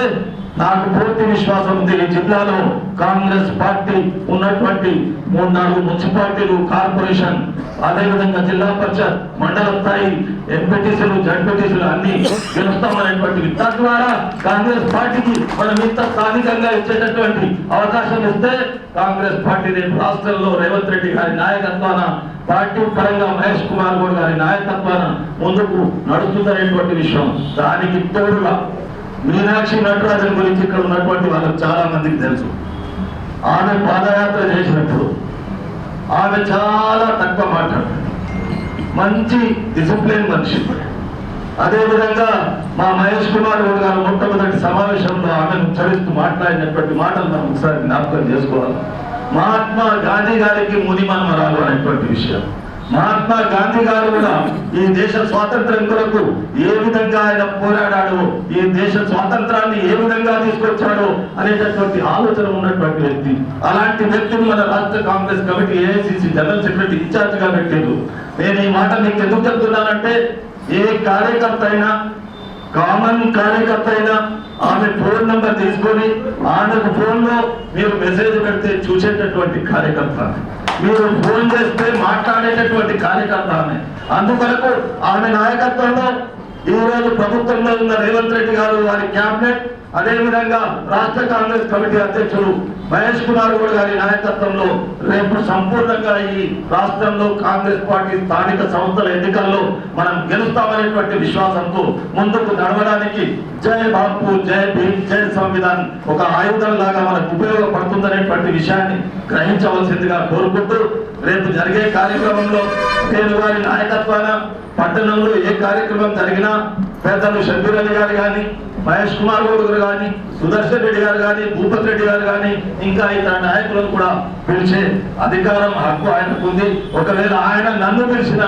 S7: నాకు పూర్తి విశ్వాసం ఉంది. ఈ జిల్లాలో కాంగ్రెస్ పార్టీ ఉన్నటువంటి 3-4 మున్సిపాలిటీలు కార్పొరేషన్ అదేవిధంగా జిల్లా పరిషత్ మండల స్థాయి ఎంపీటీసీలు జడ్పీటీసీలు అన్ని గెలుస్తామనేటువంటి తద్వారా కాంగ్రెస్ పార్టీకి మనం ఇంత స్థానికంగా ఇచ్చేటటువంటి అవకాశం ఇస్తే కాంగ్రెస్ పార్టీ రేపు రాష్ట్రంలో రేవంత్ రెడ్డి గారి నాయకత్వాన పార్టీ పరంగా మహేష్ కుమార్ గౌడ్ గారి నాయకత్వాన ముందుకు నడుస్తుందనేటువంటి విషయం. దానికి తోడుగా మీనాక్షి నటరాజన్ గురించి ఇక్కడ ఉన్నటువంటి వాళ్ళకి చాలా మందికి తెలుసు. ఆమె పాదయాత్ర చేసినప్పుడు ఆమె చాలా తక్కువ మాట్లాడారు, మంచి డిసిప్లిన్ మనిషి. అదేవిధంగా మా మహేష్ కుమార్ గౌడ్ గారు మొట్టమొదటి సమావేశంలో ఆమెను ఉచ్చరిస్తూ మాట్లాడినటువంటి మాటలు మనం ఒకసారి జ్ఞాపకం చేసుకోవాలి. మహాత్మా గాంధీ గారికి ముని మనమరాలు అనేటువంటి విషయం. మహాత్మా గాంధీ గారు కూడా ఈ దేశ స్వాతంత్ర్యం కొరకు ఏ విధంగా ఆయన పోరాడాడో, ఈ దేశ స్వాతంత్రాన్ని ఏ విధంగా తీసుకొచ్చాడో అనేటటువంటి ఆలోచన ఉన్నటువంటి వ్యక్తి. అలాంటి వ్యక్తిని మన రాష్ట్ర Congress committee AICC general secretary incharge గా పెట్టారు. నేను ఈ మాట మీకు ఎందుకు చెప్తున్నానంటే ఏ కార్యకర్త అయినా కామన్ కార్యకర్త అయినా ఆమె ఫోన్ నంబర్ తీసుకొని ఆమెకు ఫోన్ లో మీరు మెసేజ్ పెడితే చూసేటటువంటి కార్యకర్త, మీరు ఫోన్ చేస్తే మాట్లాడేటటువంటి కార్యకర్త ఆమె. అందుకొరకు ఆమె నాయకత్వంలో ఈ రోజు ప్రభుత్వంలో ఉన్న రేవంత్ రెడ్డి గారు వారి క్యాబినెట్ అదేవిధంగా రాష్ట్ర కాంగ్రెస్ కమిటీ అధ్యక్షుడు మహేష్ కుమార్ గౌడ్ గారి నాయకత్వంలో రేపు సంపూర్ణంగా ఈ రాష్ట్రంలో కాంగ్రెస్ పార్టీ స్థానిక సంస్థల ఎన్నికల్లో మనం గెలుస్తామనేటువంటి విశ్వాసంతో ముందుకు నడవడానికి జై బాపు జై భీమ్ జై సంవిధాన్ ఒక ఆయుధం లాగా మనకు ఉపయోగపడుతుందనేటువంటి విషయాన్ని గ్రహించవలసిందిగా కోరుకుంటూ రేపు జరిగే కార్యక్రమంలో నేను వారి నాయకత్వాన పట్టణంలో ఏ కార్యక్రమం జరిగినా పెద్దలు షబ్బీర్ అలీ గారు కానీ మహేష్ కుమార్ గౌడ్ గారు కానీ సుదర్శన్ రెడ్డి గారు కానీ భూపత్ రెడ్డి గారు కానీ ఇంకా ఇతర నాయకులను కూడా పిలిచే అధికారం హక్కు ఆయనకు ఉంది. ఒకవేళ ఆయన నన్ను పిలిచిన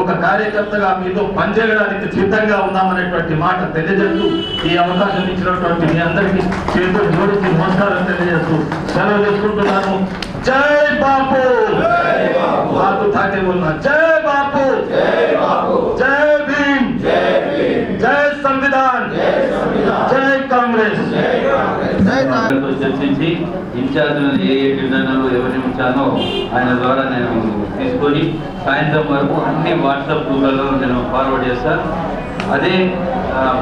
S7: ఒక కార్యకర్తగా మీతో పనిచేయడానికి సిద్ధంగా ఉన్నామనేటువంటి మాట తెలియజేస్తూ ఈ అవకాశం ఇచ్చినటువంటి మీ అందరికీ చేతులు జోడించి నమస్కారం తెలియజేస్తూ సెలవు తీసుకుంటున్నాను. జై బాపు బాపు తాకే ఉన్నా జై బాపు జై భీమ్ జై సంవిధాన్ జై కాంగ్రెస్
S2: చర్చించి చేసి ఇన్ఛార్జ్ ఏ డివిజన్లు ఎవరిని ఉంచానో ఆయన ద్వారా నేను తీసుకొని సాయంత్రం వరకు అన్ని వాట్సాప్ గ్రూపులలో నేను ఫార్వర్డ్ చేస్తాను. అదే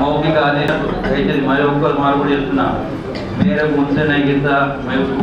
S2: మౌఖిక ఆదేశాలు దయచేసి మరి ఒక్కరు మార్పు చేస్తున్నా మేరకు ముంచే గిత